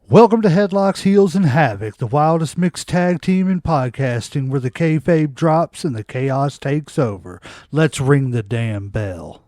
Welcome to Headlocks, Heels, and Havoc, the wildest mixed tag team in podcasting where the kayfabe drops and the chaos takes over. Let's ring the damn bell.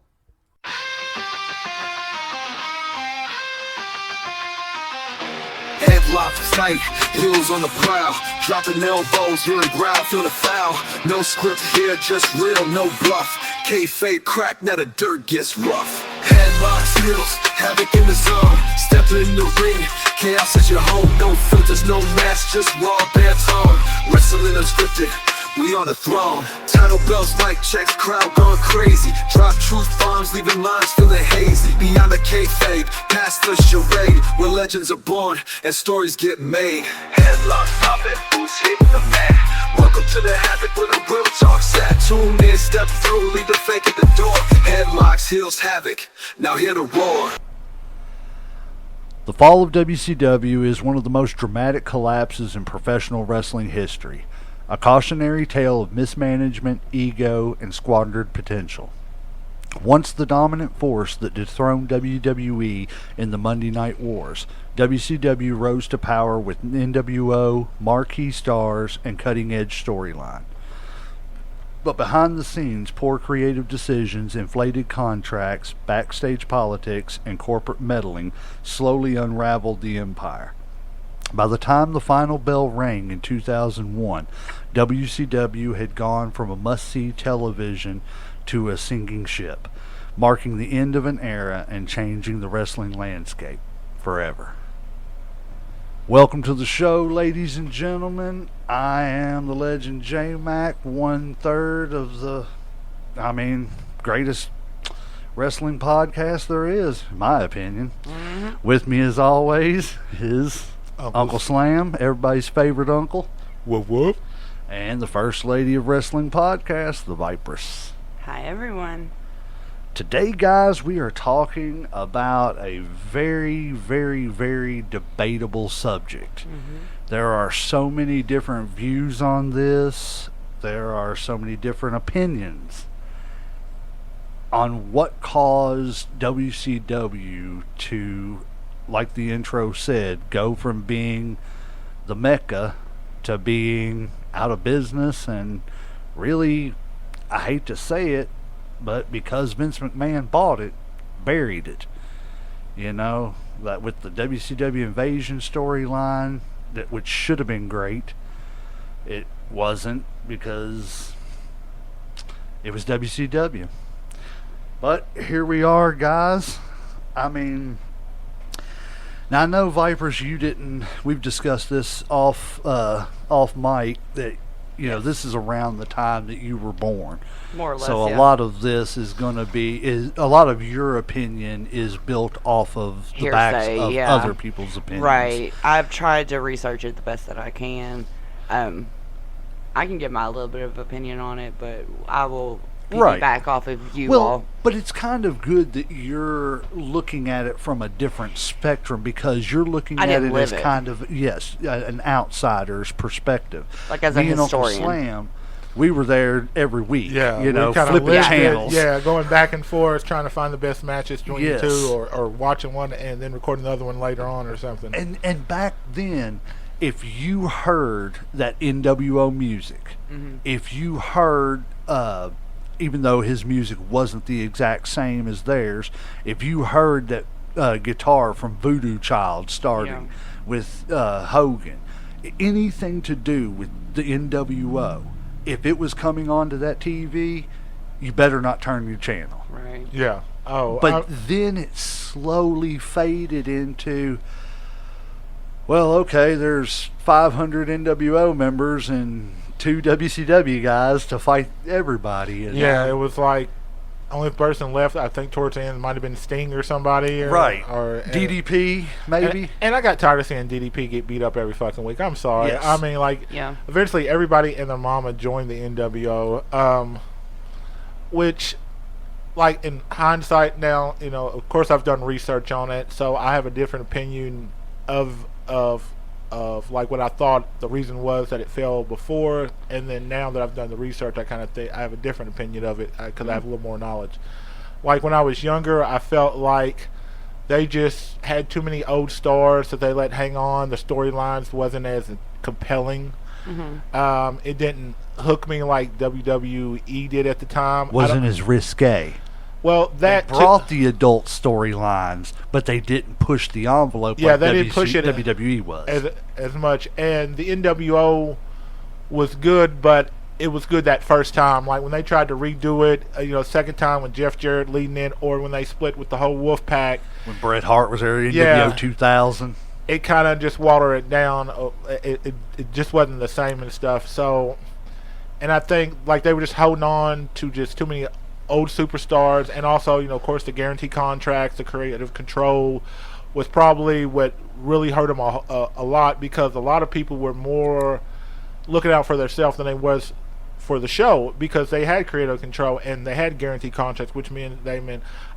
Headlocks tight, heels on the prowl, dropping elbows, hearing growl, feel the foul. No script here, just real, no bluff. Kayfabe crack, now the dirt gets rough. Headlocks, heels, havoc in the zone. Stepping in the ring, chaos at your home. No filters, no mask, just raw bare tone. Wrestling unscripted, we on the throne. Title bells, mic checks, crowd going crazy. Drop truth bombs, leaving lines feeling hazy. Beyond the kayfabe, past the charade, where legends are born and stories get made. Headlocks popping, who's hitting the mat? Welcome to the havoc where the real talk's at. Tune in, step through, leave the fake at the door. Headlocks, heels, havoc, now hear the roar. The Fall of WCW is one of the most dramatic collapses in professional wrestling history. A cautionary tale of mismanagement, ego, and squandered potential. Once the dominant force that dethroned WWE in the Monday Night Wars, WCW rose to power with NWO, marquee stars, and cutting-edge storyline. But behind the scenes, poor creative decisions, inflated contracts, backstage politics, and corporate meddling slowly unraveled the empire. By the time the final bell rang in 2001, WCW had gone from a must-see television to a sinking ship, marking the end of an era and changing the wrestling landscape forever. Welcome to the show, ladies and gentlemen. I am the legend J-Mac, 1/3 of the, greatest wrestling podcast there is, in my opinion. With me, as always, is Uncle Slam, everybody's favorite uncle. Whoop whoop. And the first lady of wrestling podcast, the Vipress. Hi, everyone. Today, guys, we are talking about a very, very, very debatable subject. There are so many different views on this. There are so many different opinions on what caused WCW to, like the intro said, go from being the Mecca to being out of business, and really, I hate to say it, but because Vince McMahon bought it, buried it. You know, that with the WCW Invasion storyline, which should have been great, it wasn't because it was WCW. But here we are, guys. Now I know, Vipers, we've discussed this off mic, that this is around the time that you were born. More or less, so a lot of this is going to be, a lot of your opinion is built off of the backs of other people's opinions. Right. I've tried to research it the best that I can. I can give my little bit of opinion on it, but I will back off of you all. But it's kind of good that you're looking at it from a different spectrum, because you're looking at it as kind of, an outsider's perspective. Like as a historian. Uncle Slam, we were there every week, flipping channels. Yeah, going back and forth, trying to find the best matches between the two, or watching one and then recording the other one later on or something. And back then, if you heard that NWO music, if you heard, even though his music wasn't the exact same as theirs, if you heard that guitar from Voodoo Child starting with Hogan, anything to do with the NWO, if it was coming onto that TV, you better not turn your channel. Right. Yeah. Oh. But then it slowly faded into, well, okay, there's 500 NWO members and 2 WCW guys to fight everybody. It was like only person left, I think, towards the end might have been Sting or somebody. Or DDP, maybe. And I got tired of seeing DDP get beat up every fucking week. I'm sorry. Yes. Eventually everybody and their mama joined the NWO, which, like, in hindsight now, of course I've done research on it, so I have a different opinion of like what I thought the reason was that it fell before, and then now that I've done the research, I kind of think I have a different opinion of it because I have a little more knowledge. Like when I was younger, I felt like they just had too many old stars that they let hang on. The storylines wasn't as compelling. It didn't hook me like WWE did at the time. Wasn't as risque. Well, they brought the adult storylines, but they didn't push the envelope. Yeah, like they didn't push it WWE was as much. And the NWO was good, but it was good that first time. Like when they tried to redo it, second time when Jeff Jarrett leading in, or when they split with the whole Wolf Pack. When Bret Hart was there in NWO 2000. It kind of just watered it down. It just wasn't the same and stuff. So, and I think like they were just holding on to just too many old superstars, and also, of course, the guarantee contracts, the creative control was probably what really hurt them a lot, because a lot of people were more looking out for themselves than they was for the show, because they had creative control and they had guarantee contracts, which meant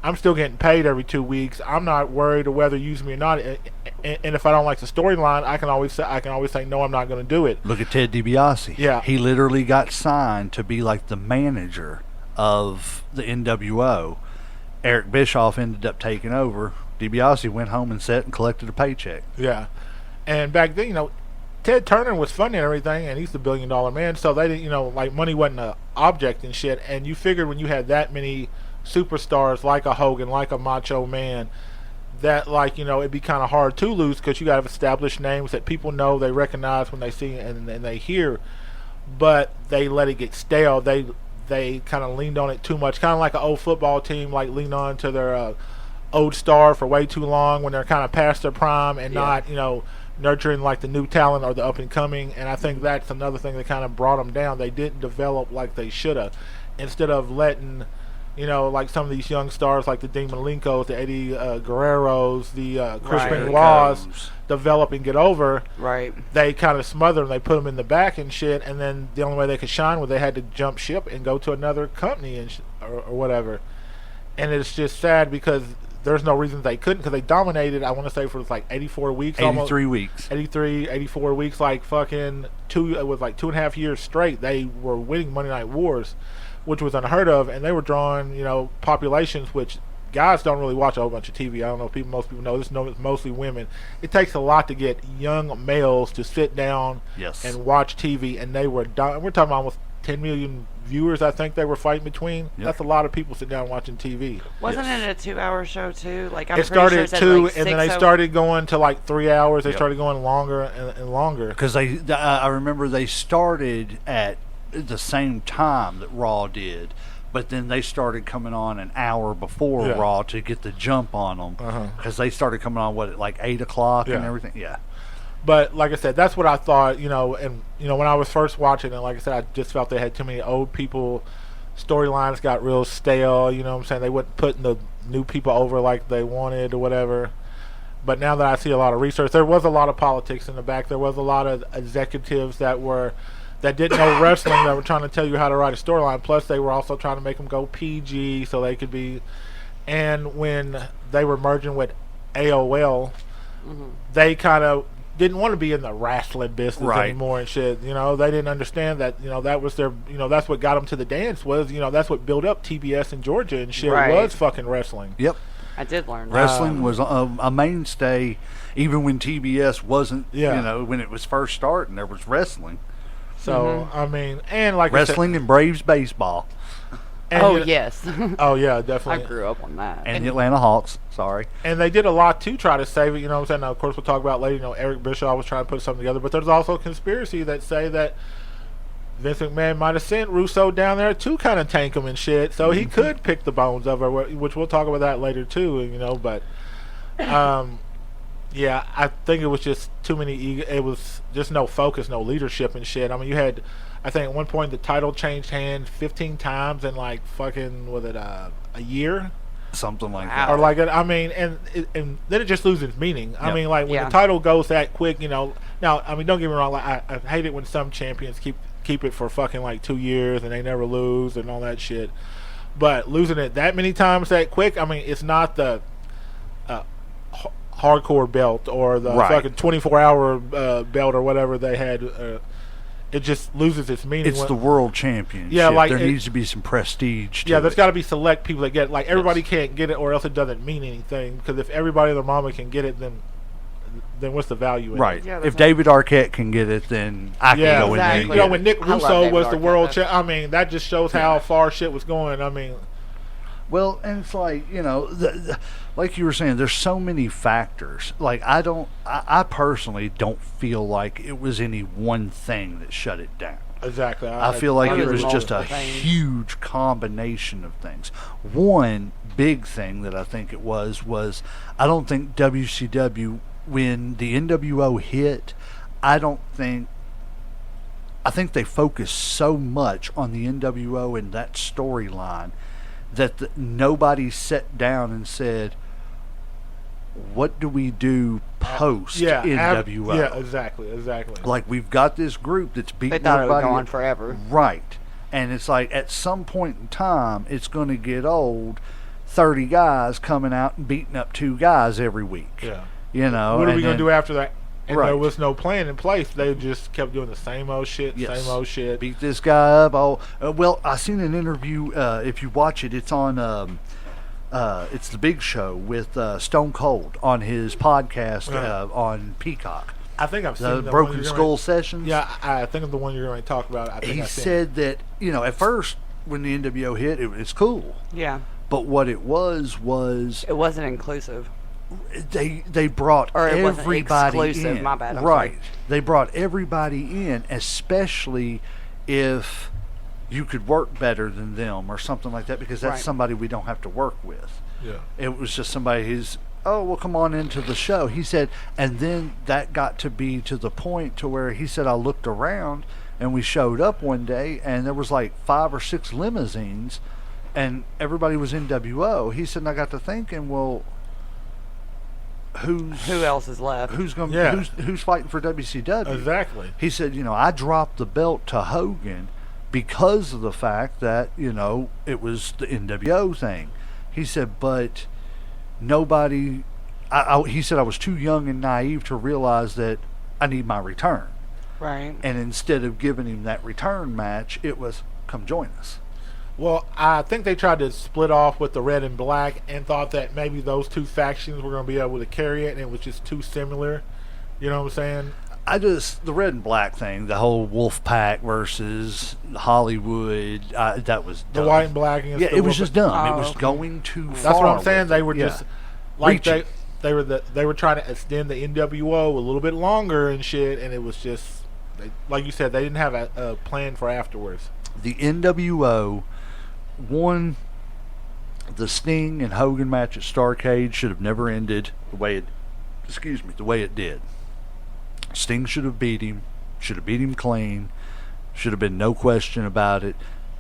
I'm still getting paid every 2 weeks. I'm not worried of whether you use me or not, and if I don't like the storyline, I can always say no, I'm not going to do it. Look at Ted DiBiase. Yeah, he literally got signed to be like the manager of the NWO. Eric Bischoff ended up taking over. DiBiase went home and sat and collected a paycheck. Yeah, and back then, Ted Turner was funny and everything, and he's the $1 billion man, so they didn't, like money wasn't an object and shit. And you figured when you had that many superstars like a Hogan, like a Macho Man, that it'd be kind of hard to lose, because you got to establish names that people know, they recognize when they see and they hear. But they let it get stale. They kind of leaned on it too much, kind of like an old football team, like lean on to their old star for way too long when they're kind of past their prime, and not nurturing like the new talent or the up and coming. And I think that's another thing that kind of brought them down. They didn't develop like they should have. Instead of letting like some of these young stars like the Dean Malenkos, the Eddie Guerreros, the Chris Benoit's develop and get over. Right. They kind of smother them. They put them in the back and shit, and then the only way they could shine was they had to jump ship and go to another company and or whatever. And it's just sad because there's no reason they couldn't, because they dominated, I want to say, for like 84 weeks. 83 weeks. 84 weeks, like fucking it was like 2.5 years straight. They were winning Monday Night Wars, which was unheard of, and they were drawing, populations, which guys don't really watch a whole bunch of TV. I don't know if most people know this. It's mostly women. It takes a lot to get young males to sit down and watch TV, and they were we're talking about almost 10 million viewers, I think they were fighting between. Yep. That's a lot of people sitting down watching TV. Wasn't it a 2-hour show too? Like it started at 2, and then they started going to like 3 hours. They started going longer and longer. Because I remember they started at the same time that Raw did, but then they started coming on an hour before Raw to get the jump on them, because they started coming on at like 8 o'clock and everything. Yeah. But like I said, that's what I thought, and when I was first watching it, like I said, I just felt they had too many old people. Storylines got real stale, what I'm saying? They wasn't putting the new people over like they wanted or whatever. But now that I see a lot of research, there was a lot of politics in the back. There was a lot of executives that didn't know wrestling, that were trying to tell you how to write a storyline. Plus, they were also trying to make them go PG so they could be. And when they were merging with AOL, they kind of didn't want to be in the wrestling business anymore and shit. They didn't understand that, that was their, that's what got them to the dance was, that's what built up TBS in Georgia and shit was fucking wrestling. Yep. I did learn that. Wrestling was a mainstay, even when TBS wasn't, when it was first starting, there was wrestling. So, I mean, and like wrestling and Braves baseball. And yes. Oh, yeah, definitely. I grew up on that. And the Atlanta Hawks, sorry. And they did a lot to try to save it, what I'm saying? Now, of course, we'll talk about later, Eric Bischoff was trying to put something together, but there's also a conspiracy that say that Vince McMahon might have sent Russo down there to kind of tank him and shit, so he could pick the bones of her, which we'll talk about that later, too, but, yeah, I think it was just too many, it was just no focus, no leadership and shit. I mean, you had, I think at one point the title changed hands 15 times in like fucking, was it a year? Something like that. Or like, I mean, and then it just loses meaning. I mean, like when the title goes that quick, now, I mean, don't get me wrong, like, I hate it when some champions keep it for fucking like 2 years and they never lose and all that shit. But losing it that many times that quick, I mean, it's not the hardcore belt or the fucking 24-hour belt or whatever they had. it just loses its meaning. It's the world championship. Yeah, like there needs to be some prestige to Yeah, there's it. got to be select people that get it. Like, everybody can't get it, or else it doesn't mean anything. Because if everybody and their mama can get it, then what's the value in Right. it? Yeah, If David Arquette can get it, then I can go in there and You get know, it. when Nick I love Russo David was the Arquette, world though. champ, I mean, that just shows how far shit was going. I mean, Well, and it's like, like you were saying, there's so many factors. Like, I personally don't feel like it was any one thing that shut it down. exactly. I feel like it was agree. just a Multiple things. huge combination of things. One big thing that I think it was I don't think WCW, when the NWO hit, I think they focused so much on the NWO and that storyline that nobody sat down and said, what do we do post NWO? Yeah, exactly. Like, we've got this group that's They beating thought it would everybody go on up. forever. Right. And it's like, at some point in time, it's going to get old, 30 guys coming out and beating up 2 guys every week. Yeah. You know? What are and we going to then do after that? And Right. there was no plan in place. They just kept doing the same old shit, Yes. same old shit. Beat this guy up. Well, I seen an interview, if you watch it, it's on... it's the Big Show with Stone Cold on his podcast on Peacock. I think I've seen The the one Broken you're Skull going- Sessions. Yeah, I think of the one you're going to talk about. I think He I've seen said that, at first, when the NWO hit, it's cool. Yeah. But what it was It wasn't inclusive. they brought Or it wasn't everybody exclusive, in. my bad, I'm right. sorry. They brought everybody in, especially if you could work better than them or something like that, because that's Right. somebody we don't have to work with. Yeah. It was just somebody who's, oh, well, come on into the show. He said, and then that got to be to the point to where he said, I looked around and we showed up one day and there was like 5 or 6 limousines and everybody was NWO. He said, and I got to thinking, well, who else is left? Who's going? Yeah. Who's fighting for WCW? Exactly. He said, I dropped the belt to Hogan because of the fact that it was the NWO thing. He said, but nobody. He said I was too young and naive to realize that I need my return. Right. And instead of giving him that return match, it was come join us. Well, I think they tried to split off with the red and black and thought that maybe those two factions were going to be able to carry it, and it was just too similar. You know what I'm saying? The red and black thing, the whole Wolf Pack versus Hollywood, that was The dumb. white and black against Yeah, the it was wolf- just dumb. Oh, It was okay. going too far. That's what I'm saying. with They it. were Yeah. just like Reaching. they were trying to extend the NWO a little bit longer and shit, and it was just like you said, they didn't have a plan for afterwards. The NWO won the Sting and Hogan match at Starrcade should have never ended the way it did. Sting should have beat him clean, should have been no question about it.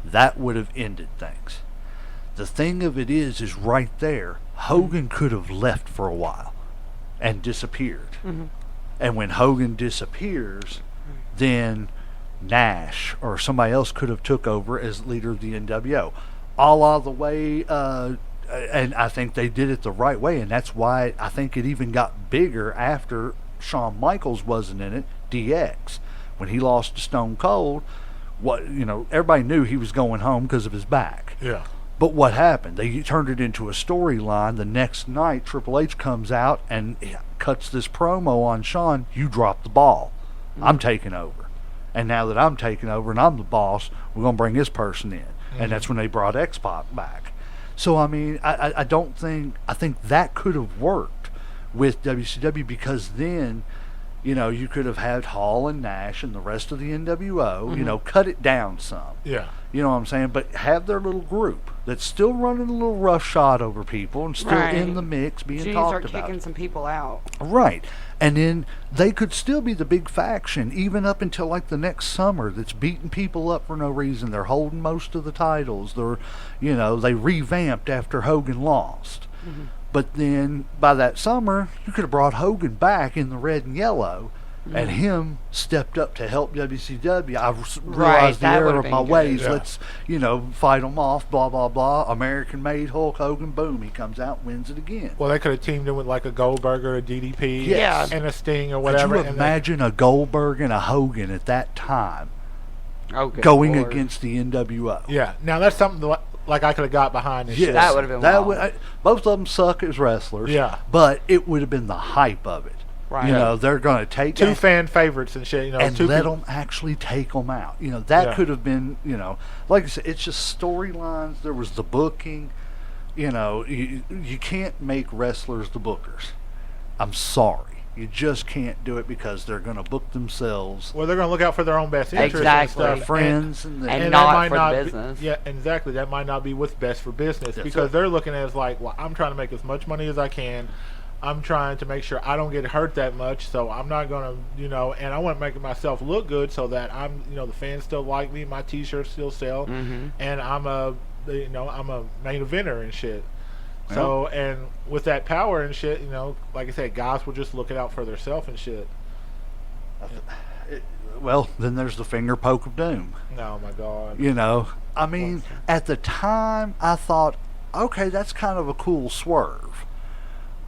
That would have ended things. The thing of it is right there, Hogan could have left for a while and disappeared. Mm-hmm. And when Hogan disappears, then Nash or somebody else could have took over as leader of the NWO. All the way, and I think they did it the right way, and that's why I think it even got bigger after Shawn Michaels wasn't in it, DX. When he lost to Stone Cold, everybody knew he was going home because of his back. Yeah. But what happened? They turned it into a storyline. The next night, Triple H comes out and cuts this promo on Shawn. You dropped the ball. I'm taking over. And now that I'm taking over and I'm the boss, we're going to bring this person in. And that's when they brought X-Pac back. So, I mean, I think that could have worked with WCW, because then, you could have had Hall and Nash and the rest of the NWO, cut it down some. Yeah. You know what I'm saying? But have their little group that's still running a little roughshod over people and still Right. in the mix, being So you talked start about. kicking some people out. Right. And then they could still be the big faction, even up until like the next summer, that's beating people up for no reason. They're holding most of the titles. They revamped after Hogan lost. Mm-hmm. But then by that summer, you could have brought Hogan back in the red and yellow, and him stepped up to help WCW. I realized the that error would've of been my good. ways. Yeah. Let's, fight them off, blah, blah, blah. American-made Hulk Hogan, boom, he comes out, wins it again. Well, they could have teamed in with like a Goldberg or a DDP Yes. and a Sting or Could whatever. you and imagine a Goldberg and a Hogan at that time going Lord. against the NWO. Yeah. Now that's something that, like I could have got behind and shit. That would have been wild. Both of them suck as wrestlers. Yeah. But it would have been the hype of it. Right. You know, they're going to take Two fan favorites and shit. You know, and two let people. them actually take them out. You know, that Yeah. could have been, you know, like I said, it's just storylines. There was the booking. You know, you can't make wrestlers the bookers. I'm sorry. You just can't do it because they're going to book themselves. Well, they're going to look out for their own best interest Exactly. and Their stuff. friends And that not might for the be- business. Yeah, exactly. That might not be what's best for business That's because it. they're looking at it as like, well, I'm trying to make as much money as I can. I'm trying to make sure I don't get hurt that much, so I'm not going to, you know, and I want to make myself look good so that I'm, you know, the fans still like me, my T-shirts still sell, and I'm a main eventer and shit. So, and with that power and shit, you know, like I said, guys will just look it out for themselves and shit. Well, then there's the finger poke of doom. Oh my God. You know, I mean, at the time, I thought, okay, that's kind of a cool swerve.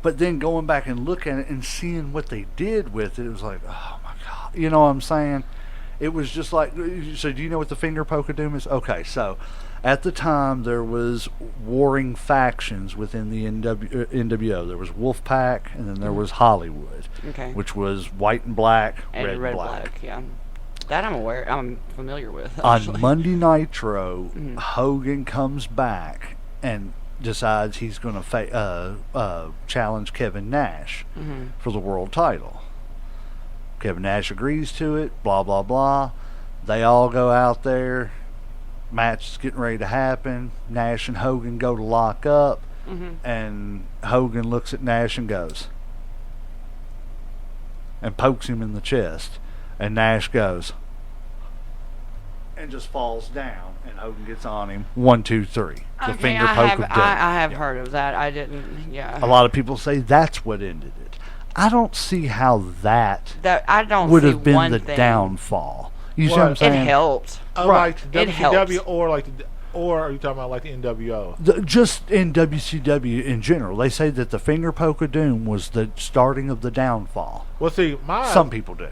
But then going back and looking at it and seeing what they did with it, it was like, oh my God. You know what I'm saying? It was just like, so do you know what the finger poke of doom is? Okay, so at the time, there was warring factions within the NWO. There was Wolfpack, and then there was Hollywood, which was white and black, And red and black. Yeah. That I'm familiar with. On Monday Nitro, Hogan comes back and decides he's going to challenge Kevin Nash for the world title. Kevin Nash agrees to it, blah, blah, blah. They all go out there. Match is getting ready to happen. Nash and Hogan go to lock up, and Hogan looks at Nash and goes, and pokes him in the chest. And Nash goes, and just falls down, and Hogan gets on him. 1, 2, 3. The finger poke of doom. I have heard of that. I didn't. Yeah. A lot of people say that's what ended it. I don't see how that I don't would see have been one the thing. downfall. You see what I'm It saying? It helped. Like the It WCW helps. or are you talking about like the NWO? Just in WCW in general, they say that the finger poke of doom was the starting of the downfall. Well, see, Some people do.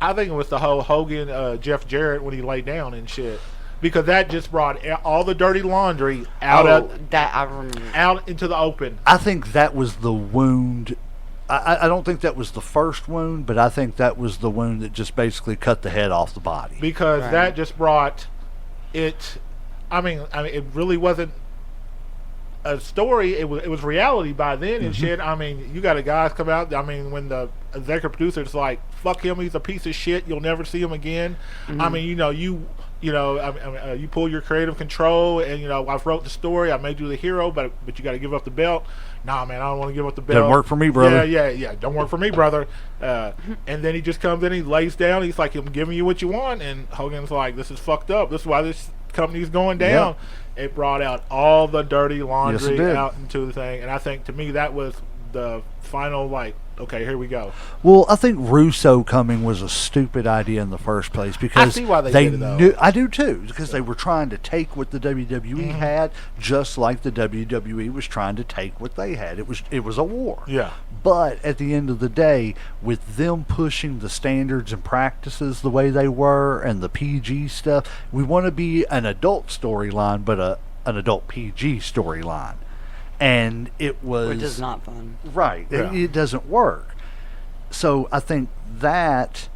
I think it was the whole Hogan, Jeff Jarrett when he laid down and shit, because that just brought all the dirty laundry out That I remember. out into the open. I think that was the wound. I don't think that was the first wound, but I think that was the wound that just basically cut the head off the body. Because Right. that just brought it. I mean, it really wasn't a story. It was reality by then and shit. I mean, you got a guys come out. I mean, when the executive producer's like, "Fuck him, he's a piece of shit. You'll never see him again." I mean, you pull your creative control, and I've wrote the story. I made you the hero, but you got to give up the belt. Nah, man, I don't want to give up the belt. Doesn't work for me, brother. Yeah. Don't work for me, brother. And then he just comes in, he lays down. He's like, "I'm giving you what you want." And Hogan's like, "This is fucked up. This is why this company's going down." It brought out all the dirty laundry out into the thing, and I think to me that was the final, like, okay, here we go. Well, I think Russo coming was a stupid idea in the first place because I see why they did it, though. knew. I do too, because they were trying to take what the WWE had, just like the WWE was trying to take what they had. It was a war. Yeah. But at the end of the day, with them pushing the standards and practices the way they were and the PG stuff, we want to be an adult storyline, but an adult PG storyline. And it was... Which is not fun. Right. Yeah. It doesn't work. So I think that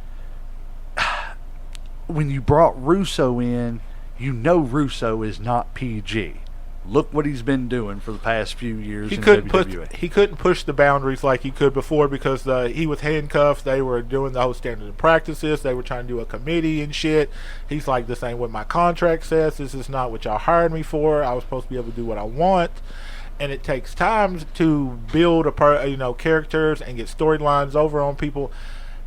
when you brought Russo in, Russo is not PG. Look what he's been doing for the past few years in WWE. He couldn't push the boundaries like he could before because he was handcuffed. They were doing the whole standard of practices. They were trying to do a committee and shit. He's like, "This ain't what my contract says. This is not what y'all hired me for. I was supposed to be able to do what I want." And it takes time to build characters and get storylines over on people.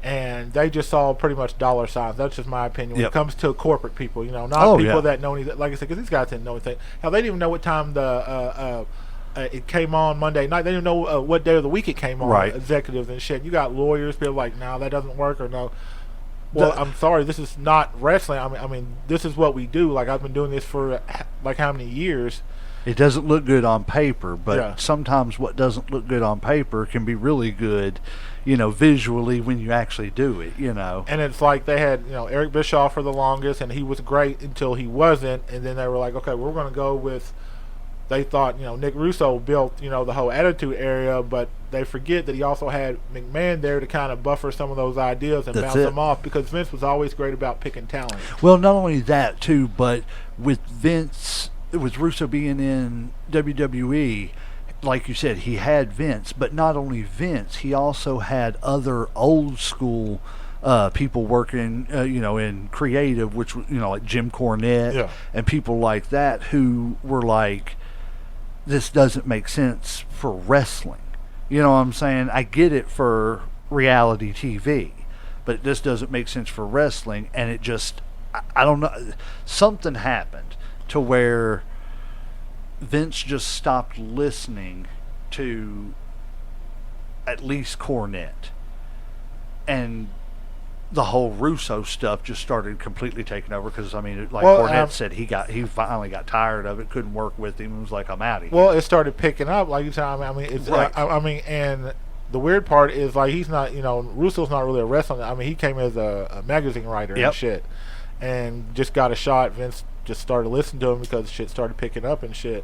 And they just saw pretty much dollar signs. That's just my opinion. When it comes to corporate people, not people that know anything. Like I said, because these guys didn't know anything. Hell, they didn't even know what time it came on Monday night. They didn't know what day of the week it came on. Right. Executives and shit. You got lawyers, people like, "No, that doesn't work," or "No." Well, I'm sorry, this is not wrestling. I mean, this is what we do. Like, I've been doing this for like how many years? It doesn't look good on paper, but Yeah. sometimes what doesn't look good on paper can be really good, visually when you actually do it, And it's like they had, Eric Bischoff for the longest, and he was great until he wasn't, and then they were like, okay, we're going to go with. They thought, Nick Russo built, the whole Attitude Era, but they forget that he also had McMahon there to kind of buffer some of those ideas and bounce them off, because Vince was always great about picking talent. Well, not only that, too, but with Russo being in WWE, like you said, he had Vince, but not only Vince, he also had other old school people working, in creative, which, like Jim Cornette and people like that who were like, this doesn't make sense for wrestling. You know what I'm saying? I get it for reality TV, but this doesn't make sense for wrestling. And it just, I don't know, something happened to where Vince just stopped listening to at least Cornette. And the whole Russo stuff just started completely taking over because, Cornette said he finally got tired of it, couldn't work with him, and was like, I'm out of here. Well, it started picking up, like you said. It's right. And the weird part is, like, he's not, Russo's not really a wrestler. He came as a magazine writer and shit, and just got a shot. Vince just started listening to him because shit started picking up and shit.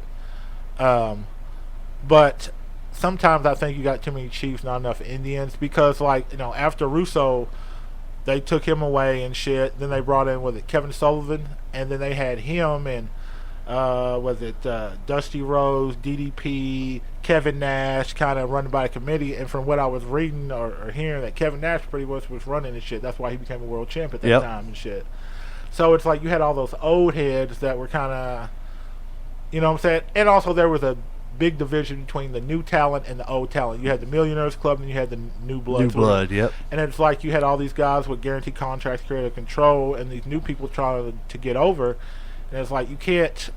But sometimes I think you got too many Chiefs, not enough Indians, because, after Russo, they took him away and shit. Then they brought in, Kevin Sullivan, and then they had him and Dusty Rhodes, DDP, Kevin Nash, kind of running by a committee. And from what I was reading or hearing, that Kevin Nash pretty much was running and shit. That's why he became a world champ at that time and shit. So it's like you had all those old heads that were kind of, you know what I'm saying? And also there was a big division between the new talent and the old talent. You had the Millionaires Club and you had the New Blood. Yep. And it's like you had all these guys with guaranteed contracts, creative control, and these new people trying to get over. And it's like you can't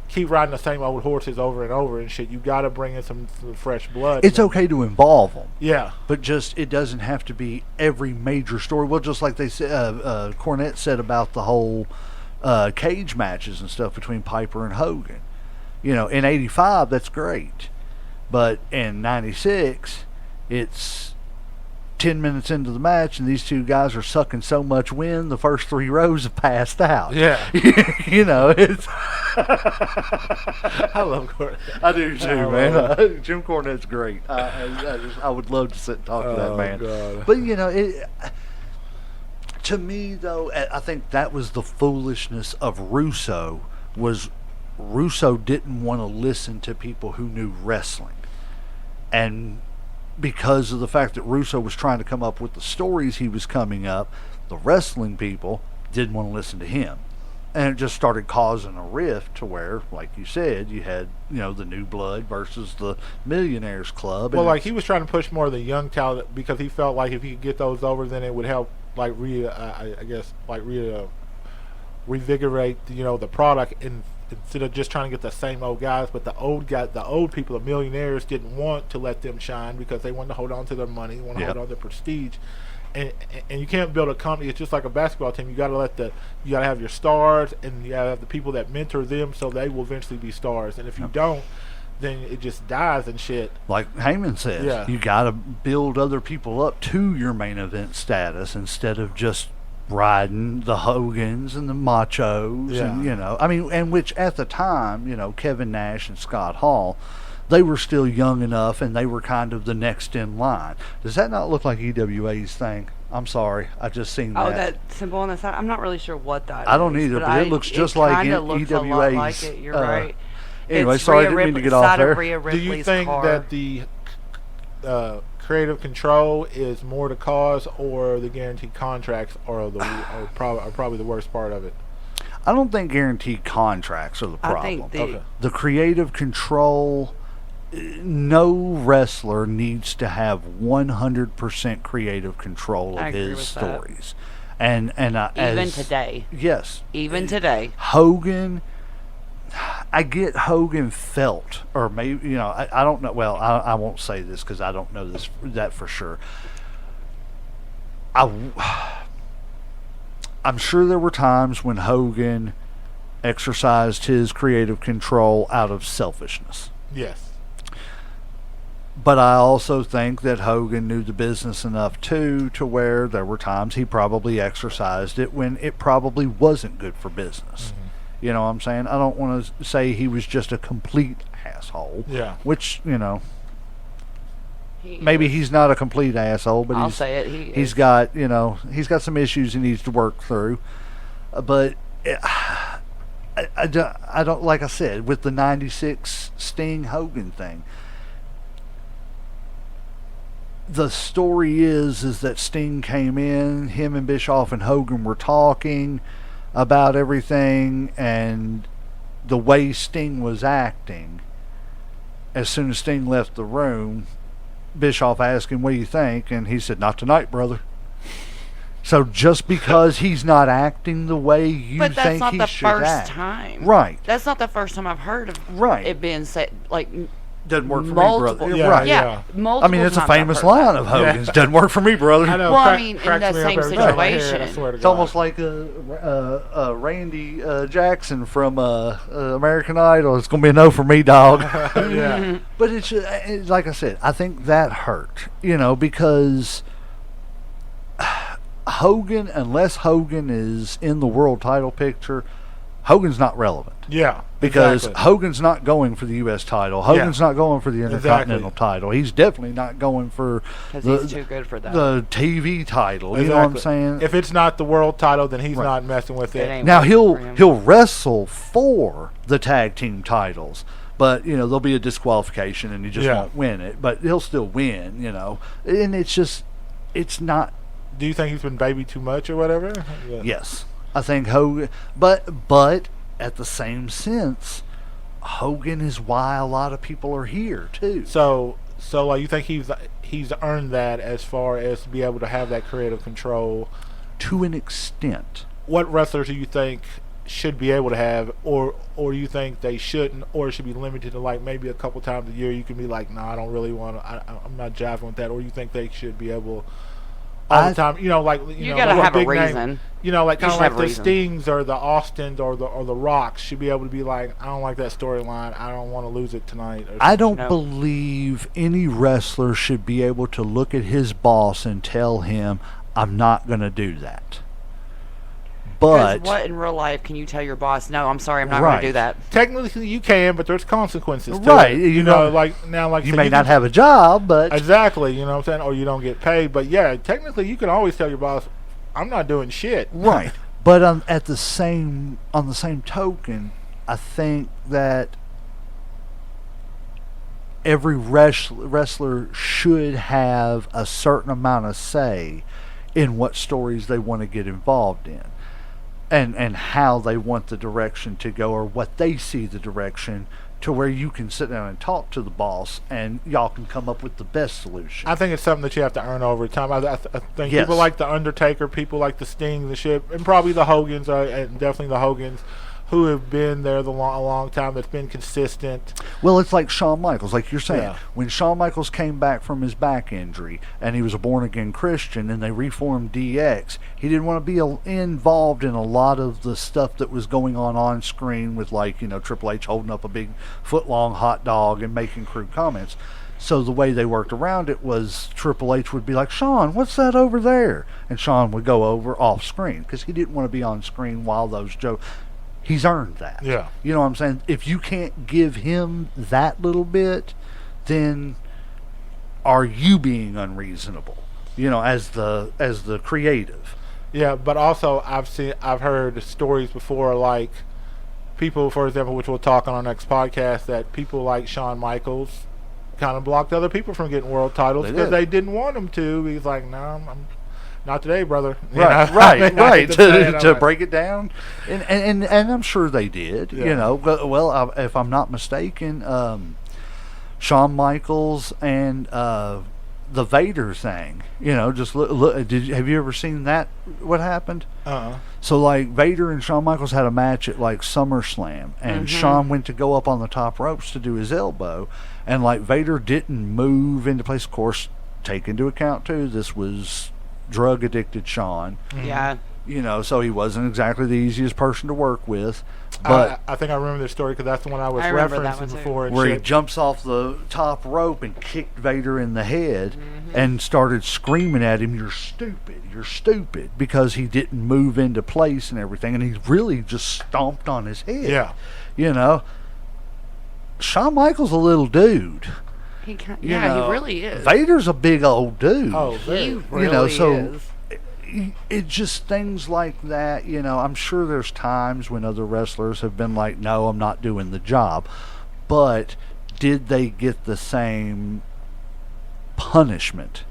keep riding the same old horses over and over and shit. You got to bring in some fresh blood. It's okay to involve them. Yeah. But just, it doesn't have to be every major story. Well, just like they said, Cornette said about the whole cage matches and stuff between Piper and Hogan. In 85, that's great. But in 96, it's 10 minutes into the match, and these two guys are sucking so much wind, the first 3 rows have passed out. Yeah. It's... I love Cornette. I do too, man. Jim Cornette's great. I would love to sit and talk to that man. God. But, to me, though, I think that was the foolishness of Russo, was Russo didn't want to listen to people who knew wrestling. And because of the fact that Russo was trying to come up with the stories he was coming up, the wrestling people didn't want to listen to him. And it just started causing a rift to where, like you said, you had, the New Blood versus the Millionaires Club. Well, he was trying to push more of the young talent because he felt like if he could get those over, then it would help, revigorate, the product instead of just trying to get the same old guys. But the old people, the millionaires, didn't want to let them shine because they wanted to hold on to their money, want to hold on to their prestige. And you can't build a company. It's just like a basketball team. You got to have your stars, and you got to have the people that mentor them, so they will eventually be stars. And if you don't, then it just dies and shit. Like Heyman says, you got to build other people up to your main event status instead of just riding the Hogans and the Machos, and and which at the time, Kevin Nash and Scott Hall, they were still young enough and they were kind of the next in line. Does that not look like EWA's thing? I'm sorry, I just seen that. Oh, that symbol on the side. I'm not really sure what that is. I don't either, but it looks just like EWA's. A lot like it. You're right. Anyway, it's sorry, I Rhea didn't mean to get side off there. Of Rhea Do Ripley's you think car. that the creative control is more the cause, or the guaranteed contracts are probably the worst part of it? I don't think guaranteed contracts are the problem. I think the creative control, no wrestler needs to have 100% creative control of his stories. And even today. Yes. Even today. Hogan, I get Hogan felt, or maybe, I don't know. Well, I won't say this because I don't know that for sure. I'm sure there were times when Hogan exercised his creative control out of selfishness. Yes. But I also think that Hogan knew the business enough, too, to where there were times he probably exercised it when it probably wasn't good for business. Mm-hmm. You know what I'm saying? I don't want to say he was just a complete asshole. Yeah. Which, maybe he's not a complete asshole, but I'll say it. He's got some issues he needs to work through. But I don't, like I said, with the 96 Sting Hogan thing, the story is that Sting came in, him and Bischoff and Hogan were talking about everything, and the way Sting was acting, as soon as Sting left the room, Bischoff asked him, "What do you think?" And he said, "Not tonight, brother." So just because he's not acting the way you think he should act. But that's not the first time. Right. That's not the first time I've heard of it being said, like, doesn't work for multiple. me, brother. Yeah, right. yeah. Multiple I mean, it's a times I've famous heard line that. of Hogan's. Doesn't work for me, brother. I know. Well, I mean, in cracks the me up same every time I hear it, I situation. swear to It's God. almost like Randy Jackson from American Idol. It's going to be a no for me, dog. Yeah. But it's like I said, I think that hurt, because Hogan, unless Hogan is in the world title picture, Hogan's not relevant. Yeah. Because exactly. Hogan's not going for the U.S. title. Hogan's not going for the Intercontinental Exactly. title. He's definitely not going for Because he's too good for that. the TV title. Exactly. You know what I'm saying? If it's not the world title, then he's Right. not messing with It it. ain't Now working for him. he'll wrestle for the tag team titles, but there'll be a disqualification and he just won't win it. But he'll still win, And it's not. Do you think he's been baby too much or whatever? Yeah. Yes, I think Hogan, but at the same sense, Hogan is why a lot of people are here too. So like you think he's earned that as far as to be able to have that creative control To an extent. What wrestlers do you think should be able to have, or you think they shouldn't, or it should be limited to like maybe a couple times a year? You can be like, no, I don't really want to. I'm not jiving with that. Or you think they should be able all the time? You gotta like have a big name, reason. like kind of should like have the reason. Stings or the Austins or the Rocks should be able to be like, I don't like that storyline. I don't want to lose it tonight. Or I don't No. believe any wrestler should be able to look at his boss and tell him, I'm not going to do that. Because But what in real life can you tell your boss? No, I'm sorry, I'm not Right. going to do that. Technically, you can, but there's consequences. To Right, it. you You know, know, like now, like you so may not can- have a job, but exactly. You know what I'm saying, or you don't get paid. But yeah, technically, you can always tell your boss, "I'm not doing shit." right. But on the same token, I think that every wrestler should have a certain amount of say in what stories they want to get involved in, and how they want the direction to go, or what they see the direction, to where you can sit down and talk to the boss and y'all can come up with the best solution. I think it's something that you have to earn over time. I think Yes. people like the Undertaker, people like the Sting, the Ship, and probably the Hogans, and definitely the Hogans, who have been there a long time. That's been consistent. Well, it's like Shawn Michaels, like you're saying. Yeah. When Shawn Michaels came back from his back injury and he was a born-again Christian and they reformed DX, he didn't want to be involved in a lot of the stuff that was going on screen with, like, Triple H holding up a big foot-long hot dog and making crude comments. So the way they worked around it was Triple H would be like, Shawn, what's that over there? And Shawn would go over off screen because he didn't want to be on screen while those jokes. He's earned that. Yeah. You know what I'm saying? If you can't give him that little bit, then are you being unreasonable? As the creative. Yeah, but also I've heard stories before, like people, for example, which we'll talk on our next podcast, that people like Shawn Michaels kind of blocked other people from getting world titles They because did. they didn't want them to. He's like, no, I'm not today, brother. You Right, know? right, I hate right. to say it, I'm To like, break it down, and I'm sure they did. Yeah. Well, if I'm not mistaken, Shawn Michaels and the Vader thing. Just look. Have you ever seen that? What happened? So, like, Vader and Shawn Michaels had a match at, like, SummerSlam, and Shawn went to go up on the top ropes to do his elbow, and, like, Vader didn't move into place. Of course, take into account too, this was drug addicted Shawn. Yeah. So he wasn't exactly the easiest person to work with. But I think I remember this story because that's the one I was remember that referencing one too. before. where he jumps off the top rope and kicked Vader in the head and started screaming at him, "You're stupid, you're stupid," because he didn't move into place and everything, and he really just stomped on his head. Yeah. Shawn Michaels a little dude. He You know, he really is. Vader's a big old dude. Oh, He very. really so is. it just things like that. I'm sure there's times when other wrestlers have been like, "No, I'm not doing the job," but did they get the same punishment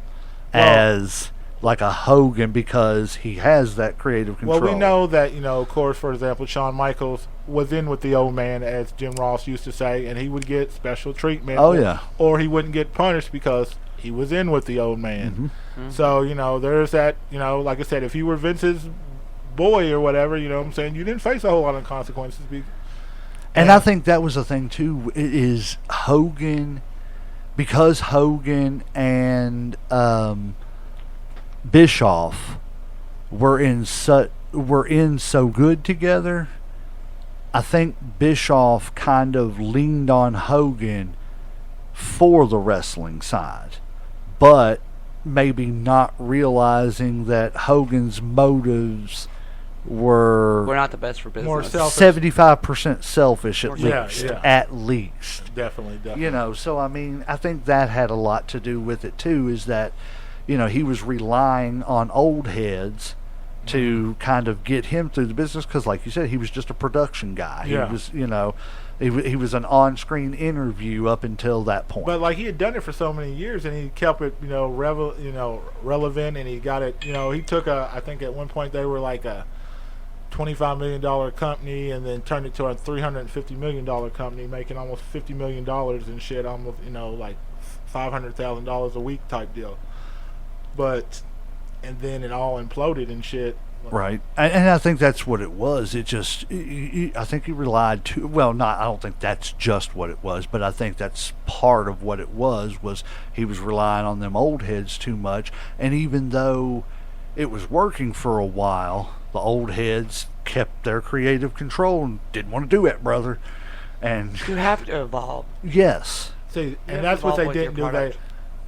as like a Hogan because he has that creative control? Well, we know that, of course, for example, Shawn Michaels was in with the old man, as Jim Ross used to say, and he would get special treatment. Oh, yeah. Or he wouldn't get punished because he was in with the old man. So, there's that, like I said, if you were Vince's boy or whatever, you didn't face a whole lot of consequences. And I think that was the thing, too, is Hogan, because Hogan and Bischoff were in so good together. I think Bischoff kind of leaned on Hogan for the wrestling side, but maybe not realizing that Hogan's motives were not the best for business. More selfish. 75% selfish at Yeah, least. yeah. At least. Definitely. So I think that had a lot to do with it too, is that, he was relying on old heads to kind of get him through the business because, like you said, he was just a production guy. Yeah. He was, he was an on-screen interview up until that point. But like he had done it for so many years, and he kept it, relevant, and he got it. He took I think at one point they were like a $25 million company, and then turned it to a $350 million company, making almost $50 million and shit, almost like $500,000 a week type deal. And then it all imploded and shit. Right, and I think that's what it was. It just, I think he relied too. Well, I don't think that's just what it was, but I think that's part of what it was he was relying on them old heads too much. And even though it was working for a while, the old heads kept their creative control and didn't want to do it, brother. And you have to evolve. Yes. See, and that's what they didn't do.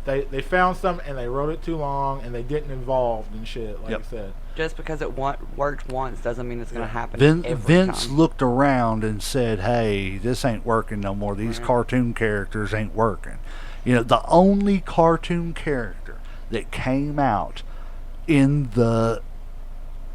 They found something and they wrote it too long and they didn't involve and shit, like I said. Just because it worked once doesn't mean it's going to happen every Vince time. looked around and said, "Hey, this ain't working no more. These cartoon characters ain't working." The only cartoon character that came out in the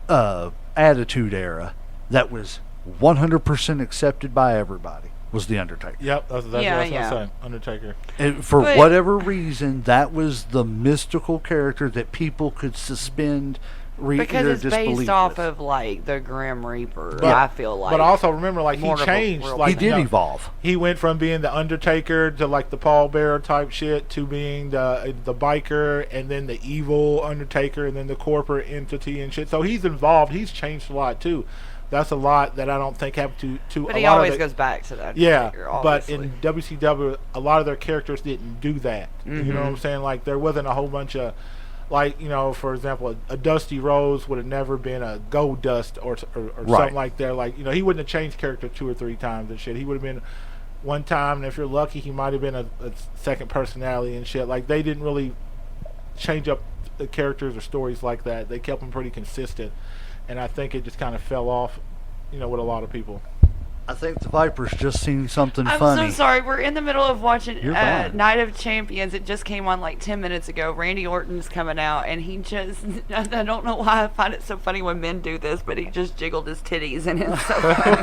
Attitude Era that was 100% accepted by everybody was The Undertaker. Yep, that's what I was saying. Undertaker. And for whatever reason, that was the mystical character that people could suspend because their it's disbelief based off with. of like the Grim Reaper. But, I feel like. But also remember, like more he of a changed. real Like he did evolve. He went from being the Undertaker to like the pallbearer type shit to being the biker, and then the evil Undertaker, and then the corporate entity and shit. So he's involved. He's changed a lot too. That's a lot that I don't think happened to but a he lot always of goes back to that. Yeah, obviously. but in WCW, a lot of their characters didn't do that. You know what I'm saying? Like there wasn't a whole bunch of, like, for example, a Dusty Rhodes would have never been a Gold Dust or something like that. Like he wouldn't have changed character 2 or 3 times and shit. He would have been one time, and if you're lucky, he might have been a second personality and shit. Like they didn't really change up the characters or stories like that. They kept them pretty consistent. And I think it just kind of fell off, with a lot of people. I think the Vipers just seen something I'm funny. so sorry. We're in the middle of watching You're fine. Night of Champions. It just came on like 10 minutes ago. Randy Orton's coming out, and he just, I don't know why I find it so funny when men do this, but he just jiggled his titties, and it's so funny.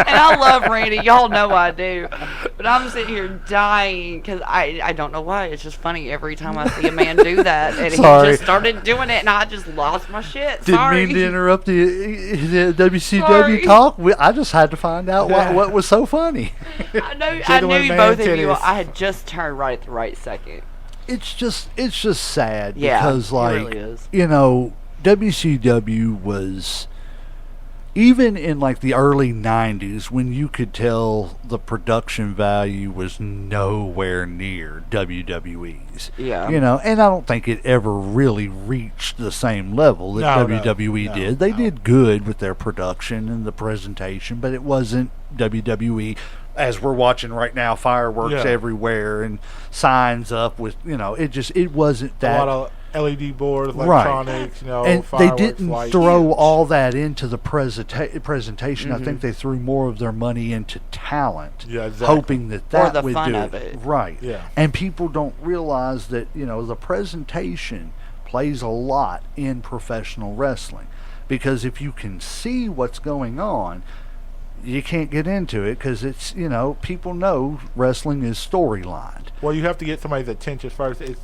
And I love Randy. Y'all know I do. But I'm sitting here dying because I don't know why. It's just funny every time I see a man do that. And he just started doing it, and I just lost my shit. Didn't mean to interrupt the WCW talk. I just had to find out what was so funny. I knew both of you. I had just turned right at the right second. It's just sad Yeah, because it really is. WCW was even in like the early 90s, when you could tell the production value was nowhere near WWE's. Yeah. And I don't think it ever really reached the same level that WWE did. They did good with their production and the presentation, but it wasn't WWE as we're watching right now, fireworks everywhere and signs up with, it wasn't that. A lot of LED boards, electronics, and they didn't lights. throw all that into the presentation. I think they threw more of their money into talent, hoping that or the would fun do of it. it. Right. Yeah. And people don't realize that the presentation plays a lot in professional wrestling, because if you can see what's going on, you can't get into it because it's people know wrestling is storylined. Well, you have to get somebody's attention first. It's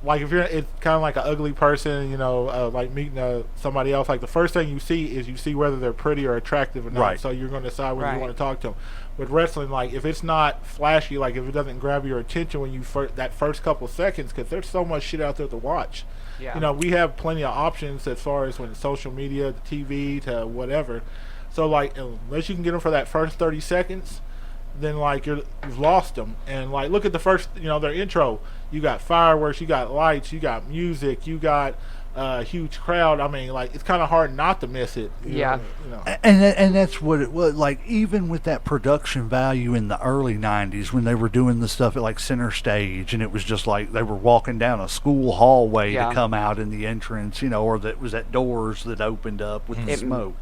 like if it's kind of like an ugly person, like meeting somebody else. Like the first thing you see whether they're pretty or attractive or not. Right. So you're going to decide whether you want to talk to them. With wrestling, like if it's not flashy, like if it doesn't grab your attention when you that first couple seconds, because there's so much shit out there to watch. Yeah. We have plenty of options as far as when it's social media, the TV, to whatever. So like unless you can get them for that first 30 seconds, then like you've lost them. And like look at the first, their intro. You got fireworks, you got lights, you got music, you got a huge crowd. I mean, like it's kind of hard not to miss it. You know. And that's what it was. Like even with that production value in the early '90s, when they were doing the stuff at like Center Stage, and it was just like they were walking down a school hallway to come out in the entrance, or that was at doors that opened up with the smoke.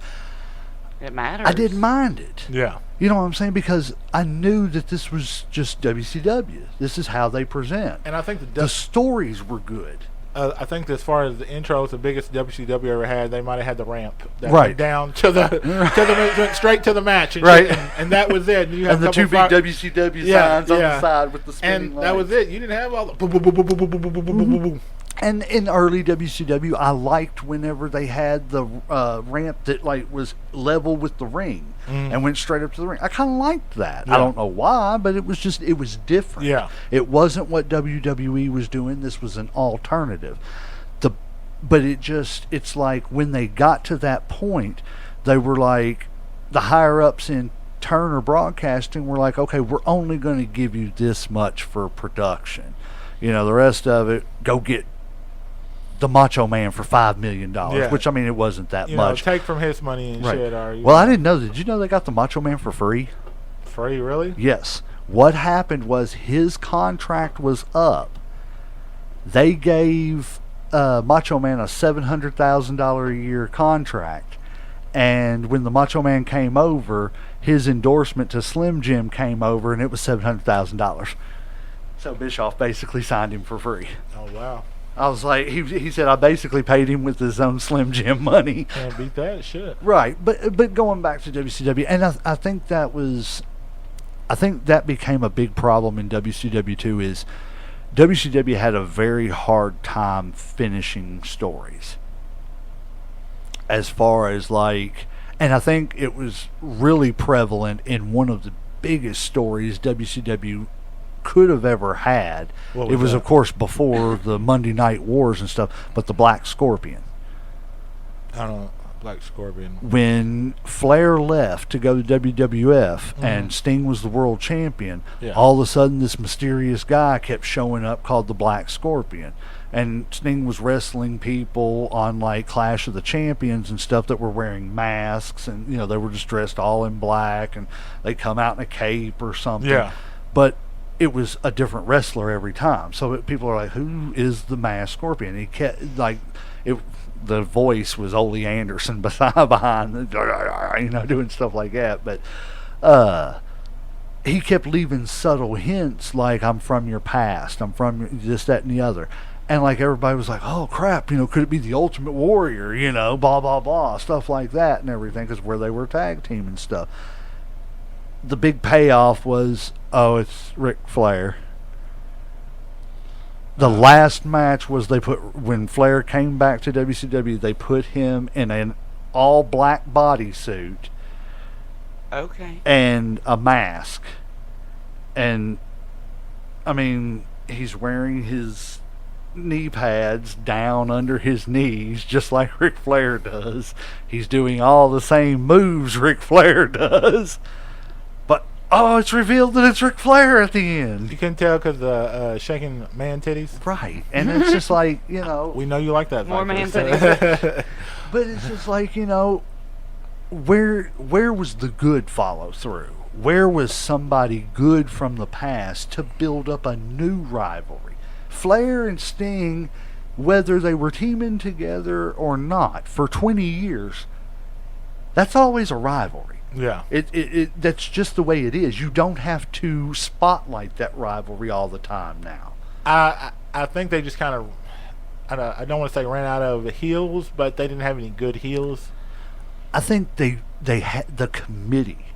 It matters. I didn't mind it. Yeah. You know what I'm saying? Because I knew that this was just WCW. This is how they present. And I think the stories were good. I think as far as the intros, the biggest WCW ever had, they might have had the ramp that right went down to the went straight to the match, and right, and that was it. And you had the two big WCW signs on the side with the spinning and lights. that was it. You didn't have all the boom, boom, boom, boom, boom, boom, boom, boom, boom, boom, boom. And in early WCW, I liked whenever they had the ramp that like was level with the ring and went straight up to the ring. I kind of liked that. I don't know why, but it was different. Yeah, it wasn't what WWE was doing. This was an alternative. But it's like when they got to that point, they were like the higher ups in Turner Broadcasting were like, okay, we're only going to give you this much for production. The rest of it, go get the Macho Man for $5 million, which I mean, it wasn't that much. Take from his money and shit. Well, I didn't know. Did you know they got the Macho Man for free? Free, really? Yes. What happened was his contract was up. They gave Macho Man a $700,000 a year contract, and when the Macho Man came over, his endorsement to Slim Jim came over, and it was $700,000. So Bischoff basically signed him for free. Oh wow! I was like, he said, I basically paid him with his own Slim Jim money. Can't beat that shit. Right, but going back to WCW, and I think that became a big problem in WCW too. Is WCW had a very hard time finishing stories. As far as like, and I think it was really prevalent in one of the biggest stories WCW could have ever had. It was of course before the Monday Night Wars and stuff, but the Black Scorpion. I don't know. Black Scorpion. When Flair left to go to WWF and Sting was the world champion, all of a sudden this mysterious guy kept showing up called the Black Scorpion. And Sting was wrestling people on like Clash of the Champions and stuff that were wearing masks, and they were just dressed all in black, and they come out in a cape or something. Yeah. But it was a different wrestler every time. So people are like, who is the Masked Scorpion? He kept like it. The voice was Ole Anderson behind, doing stuff like that. But he kept leaving subtle hints like, I'm from your past, I'm from this, that, and the other. And like everybody was like, oh crap, could it be the Ultimate Warrior, blah, blah, blah, stuff like that and everything, because where they were tag team and stuff. The big payoff was, it's Ric Flair. The last match was when Flair came back to WCW, they put him in an all black bodysuit. Okay. And a mask. And I mean, he's wearing his knee pads down under his knees, just like Ric Flair does. He's doing all the same moves Ric Flair does. But, it's revealed that it's Ric Flair at the end. You can tell because shaking man titties. Right. And it's just like, We know you like that. More man Viper. titties. But it's just like, where was the good follow through? Where was somebody good from the past to build up a new rivalry? Flair and Sting, whether they were teaming together or not, for 20 years, that's always a rivalry. Yeah. That's just the way it is. You don't have to spotlight that rivalry all the time now. I think they just kind of, I don't want to say ran out of heels, but they didn't have any good heels. I think they had the committee.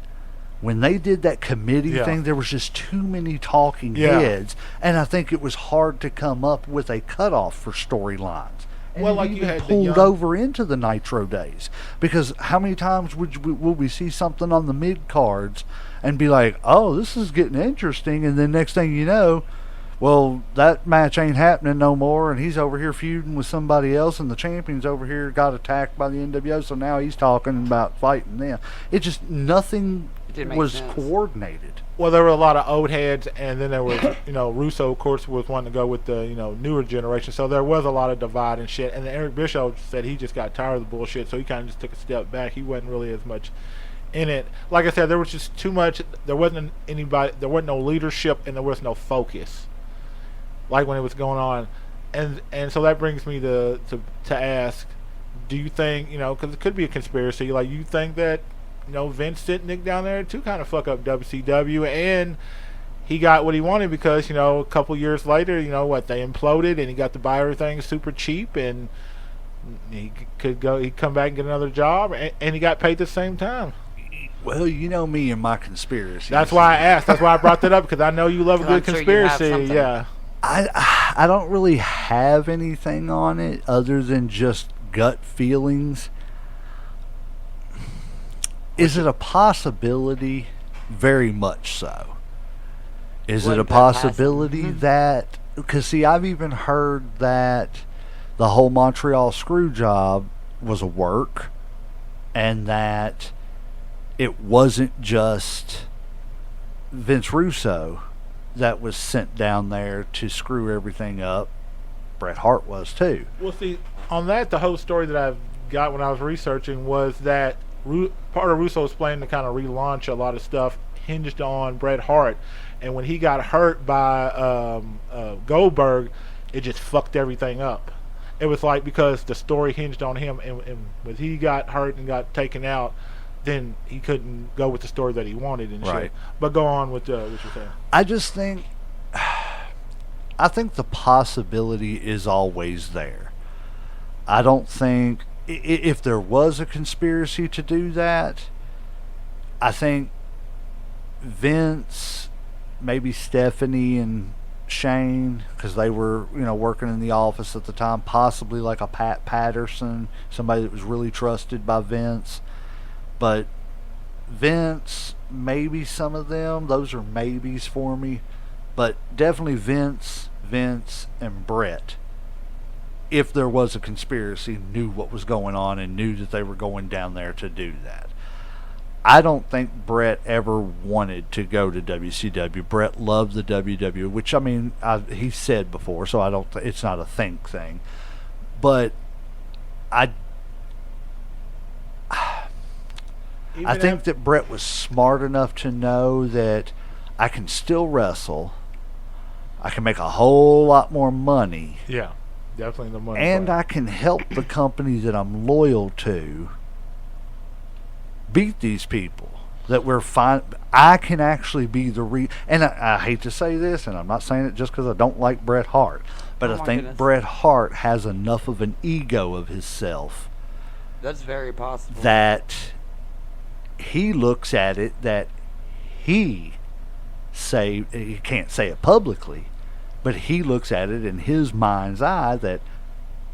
When they did that committee thing, there was just too many talking heads, and I think it was hard to come up with a cutoff for storylines. And Well, it like even you had the pulled young- over into the Nitro days, because how many times will we see something on the mid cards and be like, "Oh, this is getting interesting," and then next thing you know, well, that match ain't happening no more, and he's over here feuding with somebody else, and the champion's over here got attacked by the NWO, so now he's talking about fighting them. It just, nothing Didn't make was sense. coordinated. Well, there were a lot of old heads, and then there was, Russo, of course, was wanting to go with the, newer generation. So there was a lot of divide and shit. And then Eric Bischoff said he just got tired of the bullshit, so he kind of just took a step back. He wasn't really as much in it. Like I said, there was just too much. There wasn't no leadership, and there was no focus. Like when it was going on, and so that brings me to ask, do you think, because it could be a conspiracy, like you think that, Vince sent Nick down there to kind of fuck up WCW, and he got what he wanted because, a couple years later, they imploded, and he got to buy everything super cheap, and he'd come back and get another job, and he got paid at the same time. Well, you know me and my conspiracy. That's why I asked. That's why I brought that up, because I know you love a good I'm sure you have conspiracy. something. Yeah. I don't really have anything on it other than just gut feelings. Is it a possibility? Very much so. Is it a Wouldn't that possibility happen? that... Because, see, I've even heard that the whole Montreal screw job was a work, and that it wasn't just Vince Russo that was sent down there to screw everything up. Bret Hart was too. Well, see, on that, the whole story that I've got when I was researching was that part of Russo's plan to kind of relaunch a lot of stuff hinged on Bret Hart. And when he got hurt by Goldberg, it just fucked everything up. It was like because the story hinged on him, and when he got hurt and got taken out, then he couldn't go with the story that he wanted and Right. shit. But go on with what you're saying. I just think... I think the possibility is always there. I don't think... If there was a conspiracy to do that, I think Vince, maybe Stephanie and Shane, because they were, working in the office at the time, possibly like a Pat Patterson, somebody that was really trusted by Vince. But Vince, maybe some of them, those are maybes for me. But definitely Vince, and Bret, if there was a conspiracy, knew what was going on and knew that they were going down there to do that. I don't think Bret ever wanted to go to WCW. Bret loved the WWE, which, he said before, so I don't. It's not a think thing. But I think that Bret was smart enough to know that I can still wrestle. I can make a whole lot more money. Yeah, definitely the money. And part. I can help the company that I'm loyal to beat these people that we're fine. I can actually be the and I hate to say this, and I'm not saying it just because I don't like Bret Hart, but Oh I my think goodness. Bret Hart has enough of an ego of himself That's very possible. that he looks at it that he can't say it publicly, but he looks at it in his mind's eye that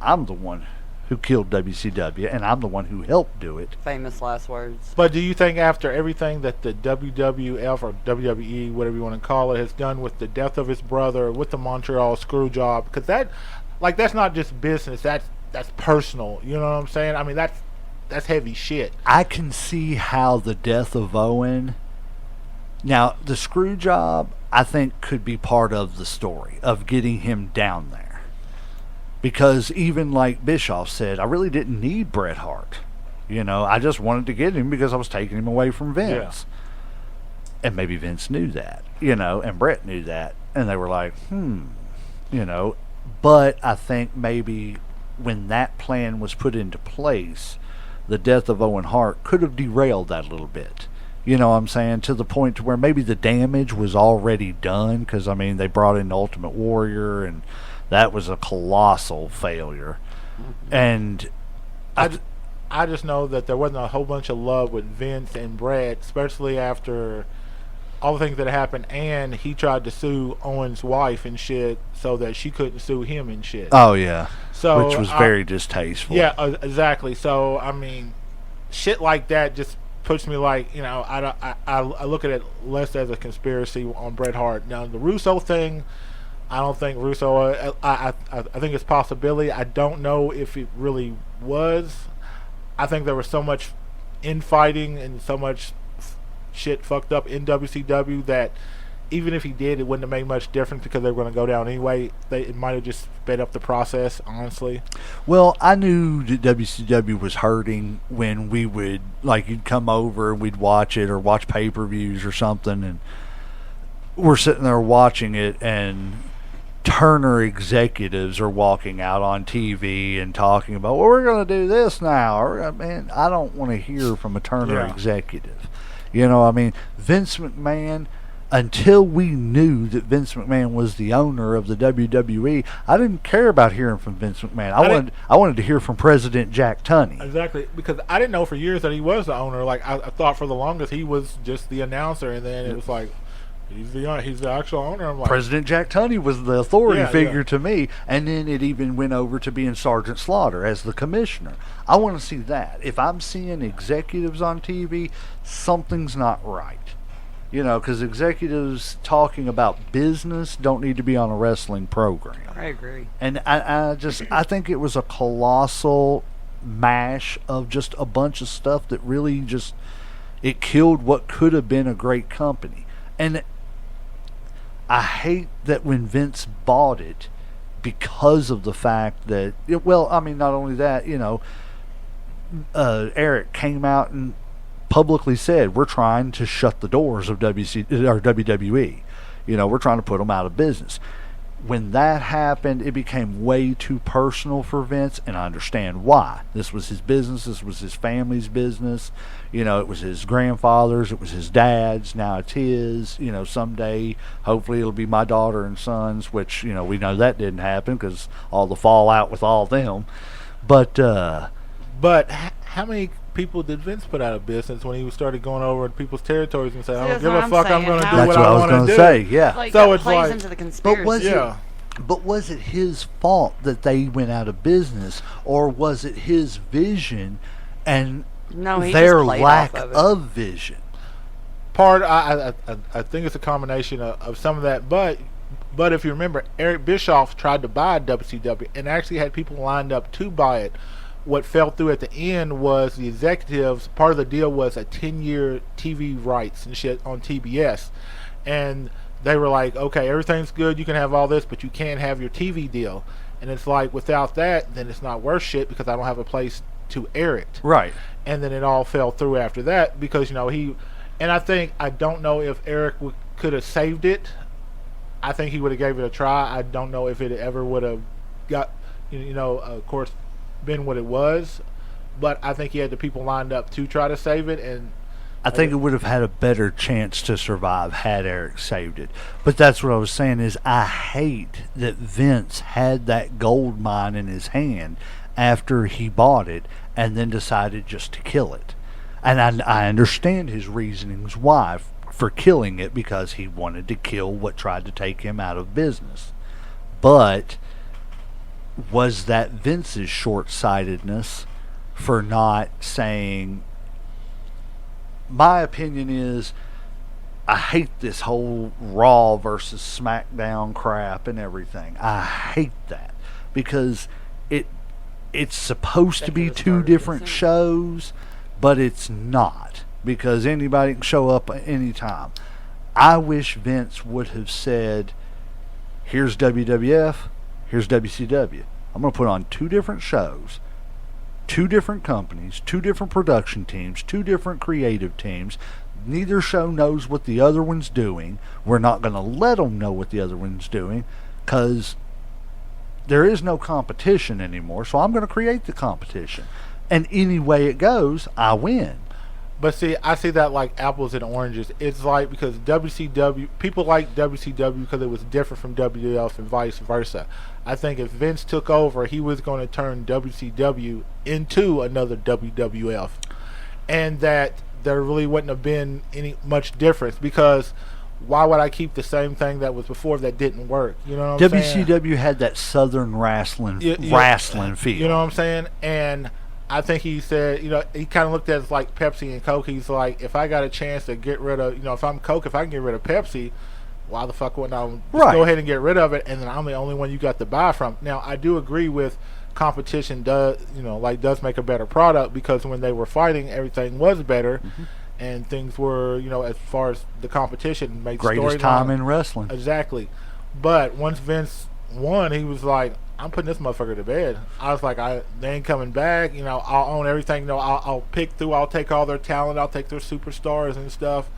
I'm the one who killed WCW and I'm the one who helped do it. Famous last words. But do you think after everything that the WWF or WWE, whatever you want to call it, has done with the death of his brother, with the Montreal screw job, because that, like that's not just business. That's personal. You know what I'm saying? I mean, that's heavy shit. I can see how the death of Owen. Now, the screw job, I think, could be part of the story of getting him down there. Because even like Bischoff said, I really didn't need Bret Hart. You know, I just wanted to get him because I was taking him away from Vince. Yeah. And maybe Vince knew that, you know, and Bret knew that. And they were like, you know. But I think maybe when that plan was put into place, the death of Owen Hart could have derailed that a little bit. You know what I'm saying? To the point to where maybe the damage was already done. Because, I mean, they brought in the Ultimate Warrior, and that was a colossal failure. Mm-hmm. And I just know that there wasn't a whole bunch of love with Vince and Bret, especially after all the things that happened, and he tried to sue Owen's wife and shit so that she couldn't sue him and shit. Oh, yeah. So which was very distasteful. Yeah, exactly. So, I mean, shit like that just puts me like, you know, I look at it less as a conspiracy on Bret Hart. Now, the Russo thing, I don't think Russo, I think it's a possibility. I don't know if it really was. I think there was so much infighting and so much shit fucked up in WCW that even if he did, it wouldn't have made much difference because they were going to go down anyway. It might have just sped up the process, honestly. Well, I knew that WCW was hurting when we would, like, you'd come over and we'd watch it or watch pay-per-views or something, and we're sitting there watching it, and Turner executives are walking out on TV and talking about, well, we're going to do this now. Or, man, I don't want to hear from a Turner executive. You know, I mean, Vince McMahon, until we knew that Vince McMahon was the owner of the WWE, I didn't care about hearing from Vince McMahon. I wanted to hear from President Jack Tunney. Exactly, because I didn't know for years that he was the owner. Like I thought for the longest he was just the announcer, and then it was like he's the actual owner. I'm like, President Jack Tunney was the authority figure to me, and then it even went over to being Sergeant Slaughter as the commissioner. I want to see that. If I'm seeing executives on TV, something's not right. You know, because executives talking about business don't need to be on a wrestling program. I agree. And I think it was a colossal mash of just a bunch of stuff that really just, it killed what could have been a great company. And I hate that when Vince bought it, because of the fact that, well, I mean, not only that, you know, Eric came out and publicly said, we're trying to shut the doors of WWE. You know, we're trying to put them out of business. When that happened, it became way too personal for Vince, and I understand why. This was his business. This was his family's business. You know, it was his grandfather's. It was his dad's. Now it's his. You know, someday, hopefully it'll be my daughter and sons, which, you know, we know that didn't happen because all the fallout with all them. But how many people did Vince put out of business when he started going over in people's territories and saying, I don't give a fuck, I'm going to do what I want to do? That's what I was going to say, yeah. Like, so it it's plays like, into the conspiracy. But was it his fault that they went out of business, or was it his vision and their lack of vision? I think it's a combination of some of that, but if you remember, Eric Bischoff tried to buy WCW and actually had people lined up to buy it. What fell through at the end was the executives, part of the deal was a 10-year TV rights and shit on TBS. And they were like, okay, everything's good, you can have all this, but you can't have your TV deal. And it's like, without that, then it's not worth shit because I don't have a place to air it. Right. And then it all fell through after that because, you know, I don't know if Eric could have saved it. I think he would have gave it a try. I don't know if it ever would have got, you know, of course, been what it was, but I think he had the people lined up to try to save it, and I think it would have had a better chance to survive had Eric saved it. But that's what I was saying is I hate that Vince had that gold mine in his hand after he bought it and then decided just to kill it. And I understand his reasonings why for killing it, because he wanted to kill what tried to take him out of business. But was that Vince's short-sightedness for not saying, my opinion is, I hate this whole Raw versus SmackDown crap and everything. I hate that. because it's supposed to be That could've two started different this shows, but it's not, because anybody can show up at any time. I wish Vince would have said, here's WWF, here's WCW. I'm going to put on two different shows, two different companies, two different production teams, two different creative teams. Neither show knows what the other one's doing. We're not going to let them know what the other one's doing, because there is no competition anymore, so I'm going to create the competition. And any way it goes, I win. But see, I see that like apples and oranges. It's like, because WCW, people like WCW because it was different from WWF and vice versa. I think if Vince took over, he was going to turn WCW into another WWF. And that there really wouldn't have been any much difference, because why would I keep the same thing that was before that didn't work? You know what I'm saying? WCW had that Southern wrestling feel. You know what I'm saying? And I think he said, he kind of looked at it like Pepsi and Coke. He's like, if I got a chance to get rid of, if I'm Coke, if I can get rid of Pepsi, why the fuck wouldn't I just go ahead and get rid of it? And then I'm the only one you got to buy from. Now, I do agree with competition does make a better product, because when they were fighting, everything was better. Mm-hmm. And things were, as far as the competition, made greatest time in wrestling. Exactly. But once Vince won, he was like, I'm putting this motherfucker to bed. I was like, they ain't coming back. I'll own everything. I'll pick through. I'll take all their talent. I'll take their superstars and stuff.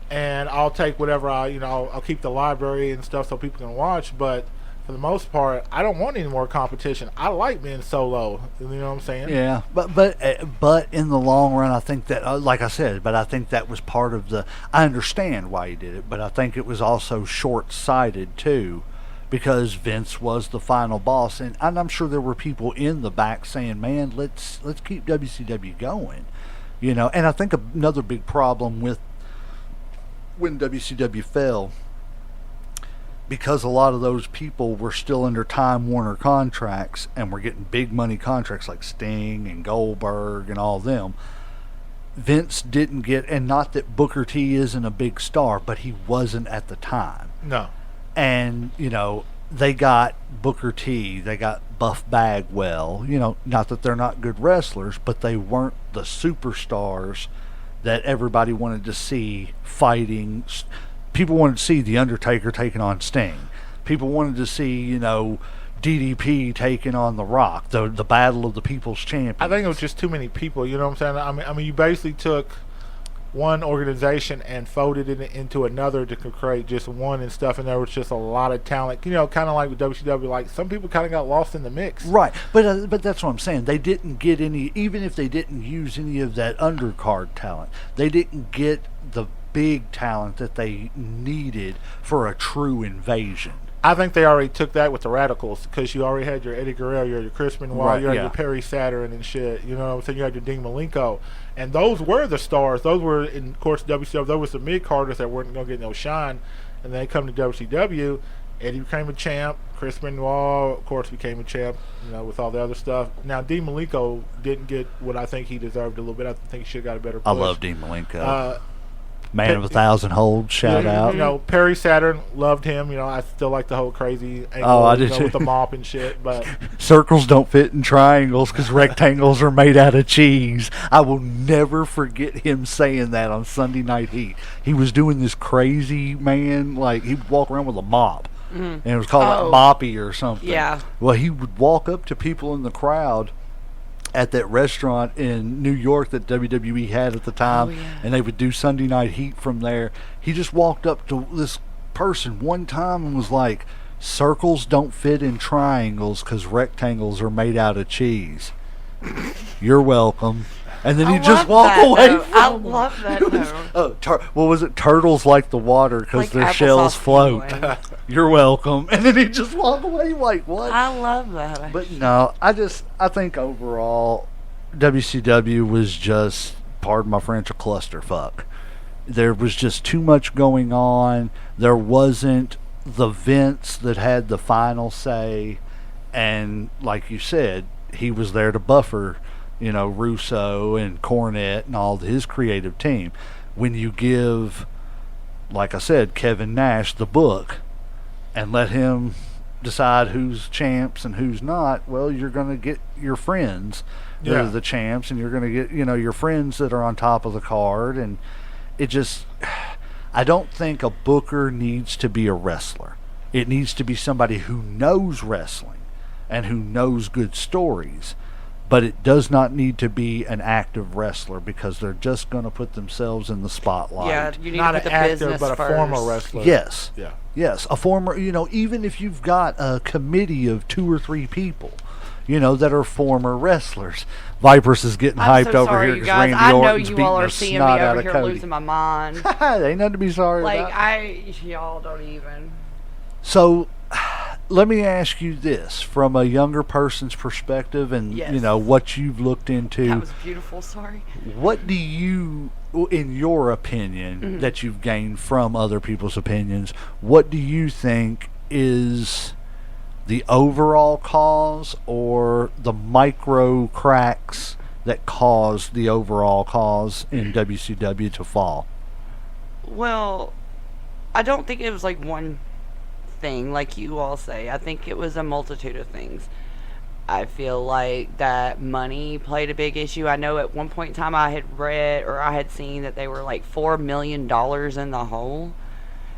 And I'll take whatever I'll keep the library and stuff so people can watch. But for the most part, I don't want any more competition. I like being solo. You know what I'm saying? Yeah, but in the long run, I think that, like I said, but I think that was part of the. I understand why he did it, but I think it was also short-sighted too, because Vince was the final boss, and I'm sure there were people in the back saying, "Man, let's keep WCW going," And I think another big problem with when WCW fell, because a lot of those people were still under Time Warner contracts and were getting big money contracts like Sting and Goldberg and all them, Vince didn't get, and not that Booker T isn't a big star, but he wasn't at the time. No. And, they got Booker T, they got Buff Bagwell, not that they're not good wrestlers, but they weren't the superstars that everybody wanted to see fighting. People wanted to see The Undertaker taking on Sting. People wanted to see, DDP taking on The Rock, the battle of the people's champions. I think it was just too many people. You know what I'm saying? I mean, you basically took one organization and folded it into another to create just one and stuff, and there was just a lot of talent. Kind of like with WCW, like some people kind of got lost in the mix. Right, but that's what I'm saying. They didn't get any, even if they didn't use any of that undercard talent, they didn't get the big talent that they needed for a true invasion. I think they already took that with the Radicals, because you already had your Eddie Guerrero, your Chris Benoit, right, you had your Perry Saturn and shit. You know what I'm saying? You had your Dean Malenko. And those were the stars. Those were, in of course, WCW. Those was the mid-carders that weren't going to get no shine. And then they come to WCW. Eddie became a champ. Chris Benoit, of course, became a champ, with all the other stuff. Now, Dean Malenko didn't get what I think he deserved a little bit. I think he should have got a better push. I love Dean Malenko. Man of a thousand holds, shout out. Perry Saturn, loved him. I still like the whole crazy angle, I did too. With the mop and shit. But circles don't fit in triangles because rectangles are made out of cheese. I will never forget him saying that on Sunday Night Heat. He was doing this crazy, man, like he would walk around with a mop. Mm-hmm. And it was called Moppy or something. Yeah. Well, he would walk up to people in the crowd at that restaurant in New York that WWE had at the time, and they would do Sunday Night Heat from there. He just walked up to this person one time and was like, "Circles don't fit in triangles because rectangles are made out of cheese. You're welcome." And then he just walked away. I love that. What was it? Turtles like the water because like their shells float. You're welcome. And then he just walked away like, what? I love that. But no, I think overall, WCW was just, pardon my French, a clusterfuck. There was just too much going on. There wasn't the Vince that had the final say. And like you said, he was there to buffer Russo and Cornette and all his creative team. When you give, like I said, Kevin Nash the book and let him decide who's champs and who's not, well, you're going to get your friends that Yeah. are the champs, and you're going to get, your friends that are on top of the card. And it just, I don't think a booker needs to be a wrestler. It needs to be somebody who knows wrestling and who knows good stories. But it does not need to be an active wrestler, because they're just going to put themselves in the spotlight. Yeah, you need Not to an put the actor, business but a first. former wrestler. Yes. Yeah. Yes, a former, even if you've got a committee of 2 or 3 people, that are former wrestlers. Vipers is getting I'm hyped so over sorry, here you because guys. Randy I know Orton's you beating all the are seeing me snot out over of here Cody. losing my mind. Ain't nothing to be sorry Like, about. y'all don't even. So, let me ask you this, from a younger person's perspective, and Yes. what you've looked into. That was beautiful, sorry. What do you, in your opinion, that you've gained from other people's opinions, what do you think is the overall cause, or the micro cracks that caused the overall cause in WCW to fall? Well, I don't think it was like one thing, like you all say. I think it was a multitude of things. I feel like that money played a big issue. I know at one point in time I had read, or I had seen, that they were like $4 million in the hole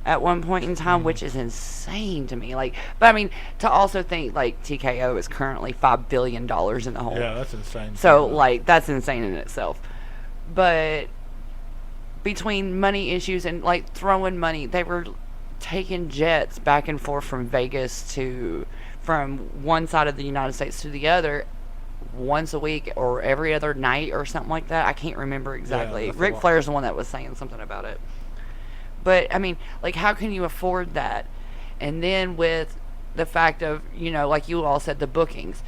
at one point in time, which is insane to me. Like, but I mean, to also think like TKO is currently $5 billion in the hole. Yeah, that's insane. So, like, that's insane in itself. But between money issues and, like, throwing money, they were taking jets back and forth from Vegas from one side of the United States to the other once a week or every other night or something like that. I can't remember exactly. that's a Ric lot. Flair's the one that was saying something about it. But, I mean, like, how can you afford that? And then with the fact of, like you all said, the bookings.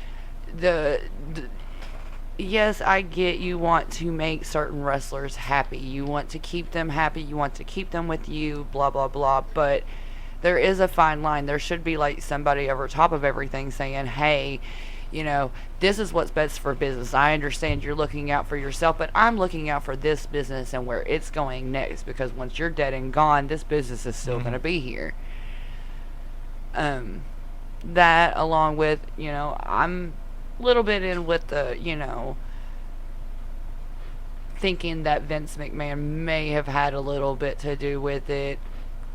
Yes, I get you want to make certain wrestlers happy. You want to keep them happy. You want to keep them with you, blah, blah, blah. But there is a fine line. There should be, like, somebody over top of everything saying, hey, this is what's best for business. I understand you're looking out for yourself, but I'm looking out for this business and where it's going next, because once you're dead and gone, this business is still going to be here. That, along with, I'm a little bit in with the, thinking that Vince McMahon may have had a little bit to do with it.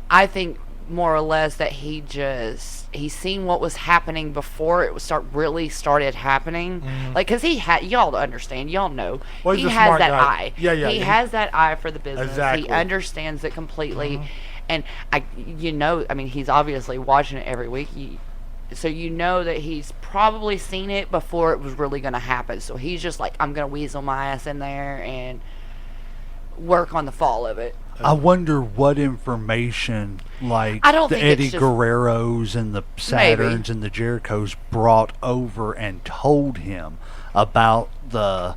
I think more or less that he's seen what was happening before it really started happening. Like, because y'all understand, y'all know, Well, he's he a has smart that guy. eye. Yeah, He has that eye for the business. Exactly. He understands it completely. And he's obviously watching it every week. So that he's probably seen it before it was really going to happen. So he's just like, I'm going to weasel my ass in there and work on the fall of it. I wonder what information, like I don't the think it's Eddie just- Guerreros and the Saturns and the Jerichos brought over and told him about the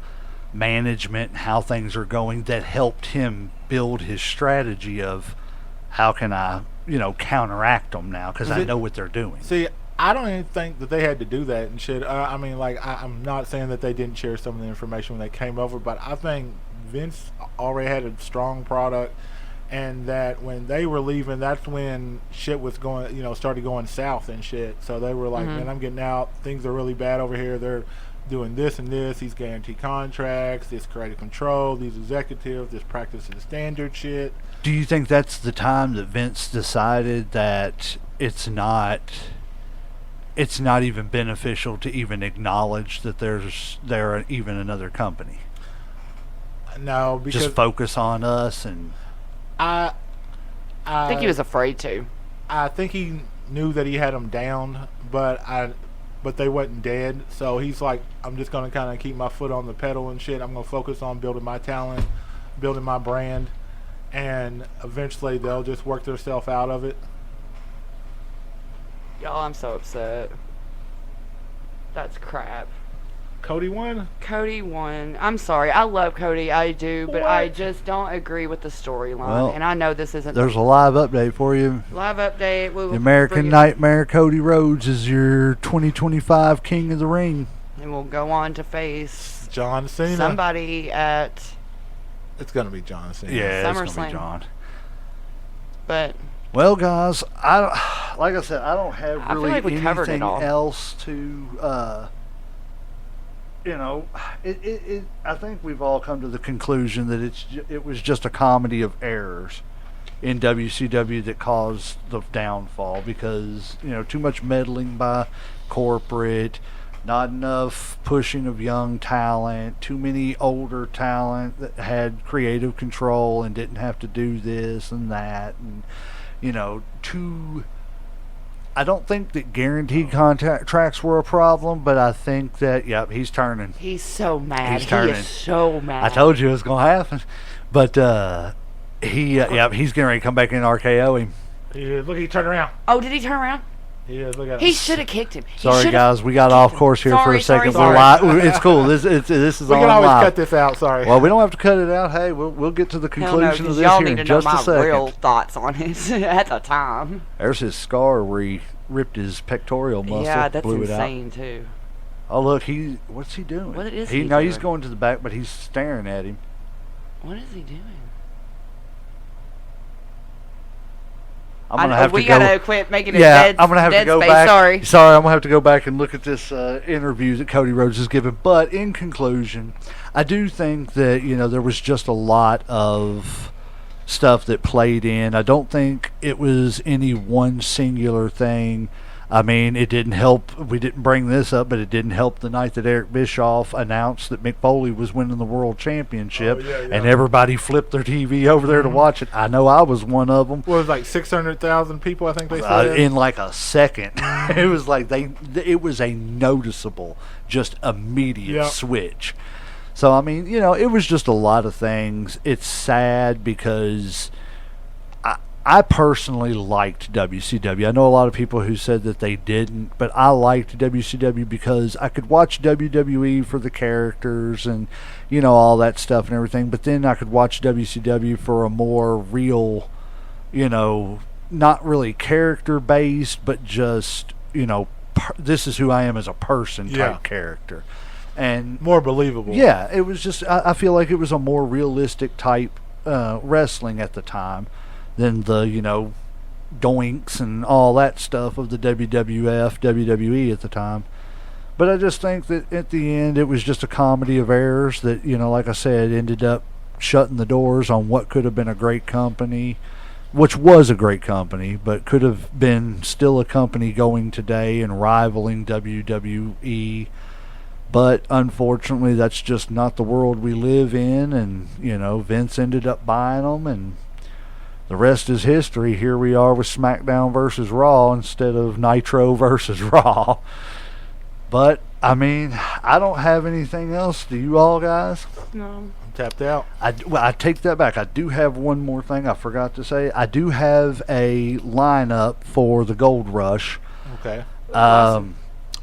management and how things are going, that helped him build his strategy of how can I, counteract them now, because I know what they're doing. See, I don't even think that they had to do that and shit. I'm not saying that they didn't share some of the information when they came over, but I think Vince already had a strong product, and that when they were leaving, that's when shit was going, started going south and shit. So they were like, man, I'm getting out. Things are really bad over here. They're doing this and this, these guaranteed contracts, this creative control, these executives, this practice and standard shit. Do you think that's the time that Vince decided that it's not even beneficial to even acknowledge that they're even another company? No, because Just focus on us, and I think he was afraid to. I think he knew that he had them down, but they wasn't dead. So he's like, I'm just gonna kind of keep my foot on the pedal and shit. I'm gonna focus on building my talent, building my brand, and eventually they'll just work themselves out of it. Y'all, I'm so upset. That's crap. Cody won. Cody won. I'm sorry. I love Cody. I do, but I What? just don't agree with the storyline. Well, and I know this isn't there's a live update for you. live update. The American Nightmare Cody Rhodes is your 2025 King of the Ring. And we'll go on to face John Cena. somebody at. It's gonna be John Cena. Yeah, it's gonna SummerSlam. be John. But Well, guys, like I said, I don't have I feel really like we covered it anything all. else to. I think we've all come to the conclusion that it was just a comedy of errors in WCW that caused the downfall because too much meddling by corporate, not enough pushing of young talent, too many older talent that had creative control and didn't have to do this and that, and too. I don't think that guaranteed contracts were a problem, but I think that, he's turning. He's so mad. He's turning. He is so mad. I told you it was going to happen. But he's getting ready to come back in and RKO him. Look, he turned around. Oh, did he turn around? Yeah, look at him. He should have kicked him. Sorry, guys. We got off course here for a second. Sorry. It's cool. This is we all can always live. cut this out. Sorry. Well, we don't have to cut it out. Hey, we'll get to the Hell no, conclusion of 'cause this y'all here need to in know just a my second. real thoughts on it at the time. There's his scar where he ripped his pectoral muscle. Yeah, that's blew it out. insane too. Oh, look, what's he doing? What is he He's doing? going to the back, but he's staring at him. What is he doing? I'm gonna have to we go. gotta quit making it Yeah, dead. I'm gonna have dead to go space, back. Sorry. I'm gonna have to go back and look at this interview that Cody Rhodes has given. But in conclusion, I do think that there was just a lot of stuff that played in. I don't think it was any one singular thing. I mean, it didn't help. We didn't bring this up, but it didn't help the night that Eric Bischoff announced that Mick Foley was winning the World Championship, and everybody flipped their TV over there to watch it. I know I was one of them. What was it, like 600,000 people? I think they said In like a second. It was like it was a noticeable, just immediate switch. So I mean, it was just a lot of things. It's sad because I personally liked WCW. I know a lot of people who said that they didn't, but I liked WCW because I could watch WWE for the characters and, all that stuff and everything, but then I could watch WCW for a more real, not really character-based, but just, this is who I am as a person type character. And more believable. Yeah, it was just, I feel like it was a more realistic type wrestling at the time than the, doinks and all that stuff of the WWF, WWE at the time. But I just think that at the end it was just a comedy of errors that, like I said, ended up shutting the doors on what could have been a great company, which was a great company, but could have been still a company going today and rivaling WWE. But unfortunately, that's just not the world we live in, and, Vince ended up buying them, and the rest is history. Here we are with SmackDown versus Raw instead of Nitro versus Raw. But, I mean, I don't have anything else. Do you all guys? No. I'm tapped out. I take that back. I do have one more thing I forgot to say. I do have a lineup for the Gold Rush. Okay.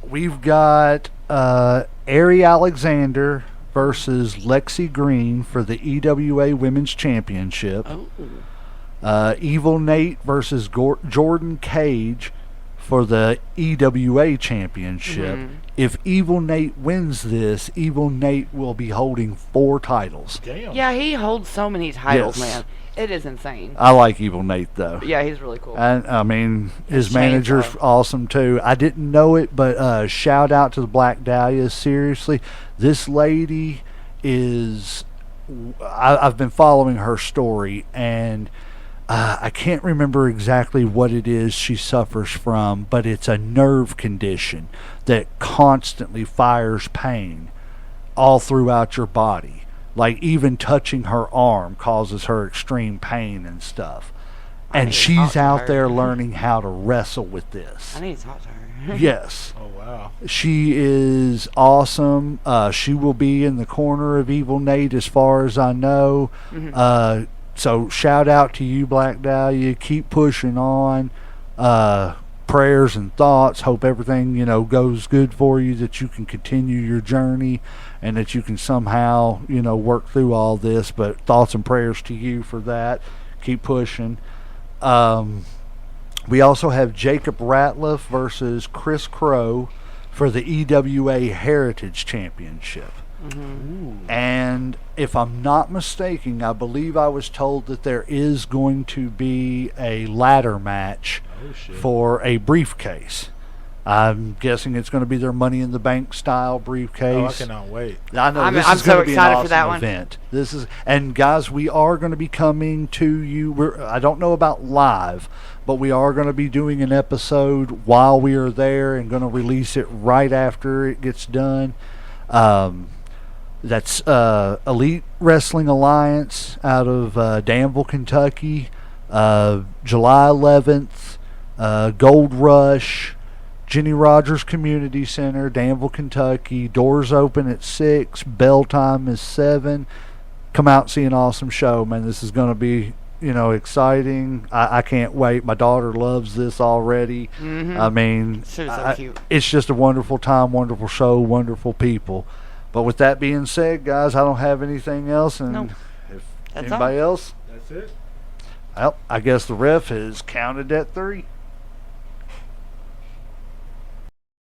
We've got Ari Alexander versus Lexi Green for the EWA Women's Championship. Oh. Evil Nate versus Jordan Cage for the EWA Championship. Mm-hmm. If Evil Nate wins this, Evil Nate will be holding 4 titles. Damn. Yeah, he holds so many titles, Yes. man. It is insane. I like Evil Nate, though. Yeah, he's really cool. And I mean, his Chainsaw. manager's awesome too. I didn't know it, but shout out to the Black Dahlia. Seriously, this lady is. I've been following her story, and I can't remember exactly what it is she suffers from, but it's a nerve condition that constantly fires pain all throughout your body. Like, even touching her arm causes her extreme pain and stuff. I And need to she's talk to out her. there learning how to wrestle with this. I need to talk to her. Yes. Oh, wow. She is awesome. She will be in the corner of Evil Nate as far as I know. Mm-hmm. So shout out to you, Black Dahlia. Keep pushing on. Prayers and thoughts. Hope everything, goes good for you, that you can continue your journey and that you can somehow, work through all this. But thoughts and prayers to you for that. Keep pushing. We also have Jacob Ratliff versus Chris Crow for the EWA Heritage Championship. And if I'm not mistaken, I believe I was told that there is going to be a ladder match for a briefcase. I'm guessing it's going to be their Money in the Bank style briefcase. Oh, I cannot wait. I know I'm this is so going to be an excited awesome for that one. event. This is, and guys, we are going to be coming to you. I don't know about live, but we are going to be doing an episode while we are there and going to release it right after it gets done. That's Elite Wrestling Alliance out of Danville, Kentucky. July 11th, Gold Rush, Jenny Rogers Community Center, Danville, Kentucky. Doors open at 6. Bell time is 7. Come out and see an awesome show, man. This is going to be, exciting. I can't wait. My daughter loves this already. I mean, So cute. it's just a wonderful time, wonderful show, wonderful people. But with that being said, guys, I don't have anything else. And Nope. if That's anybody else, That's it. well, I guess the ref has counted at 3.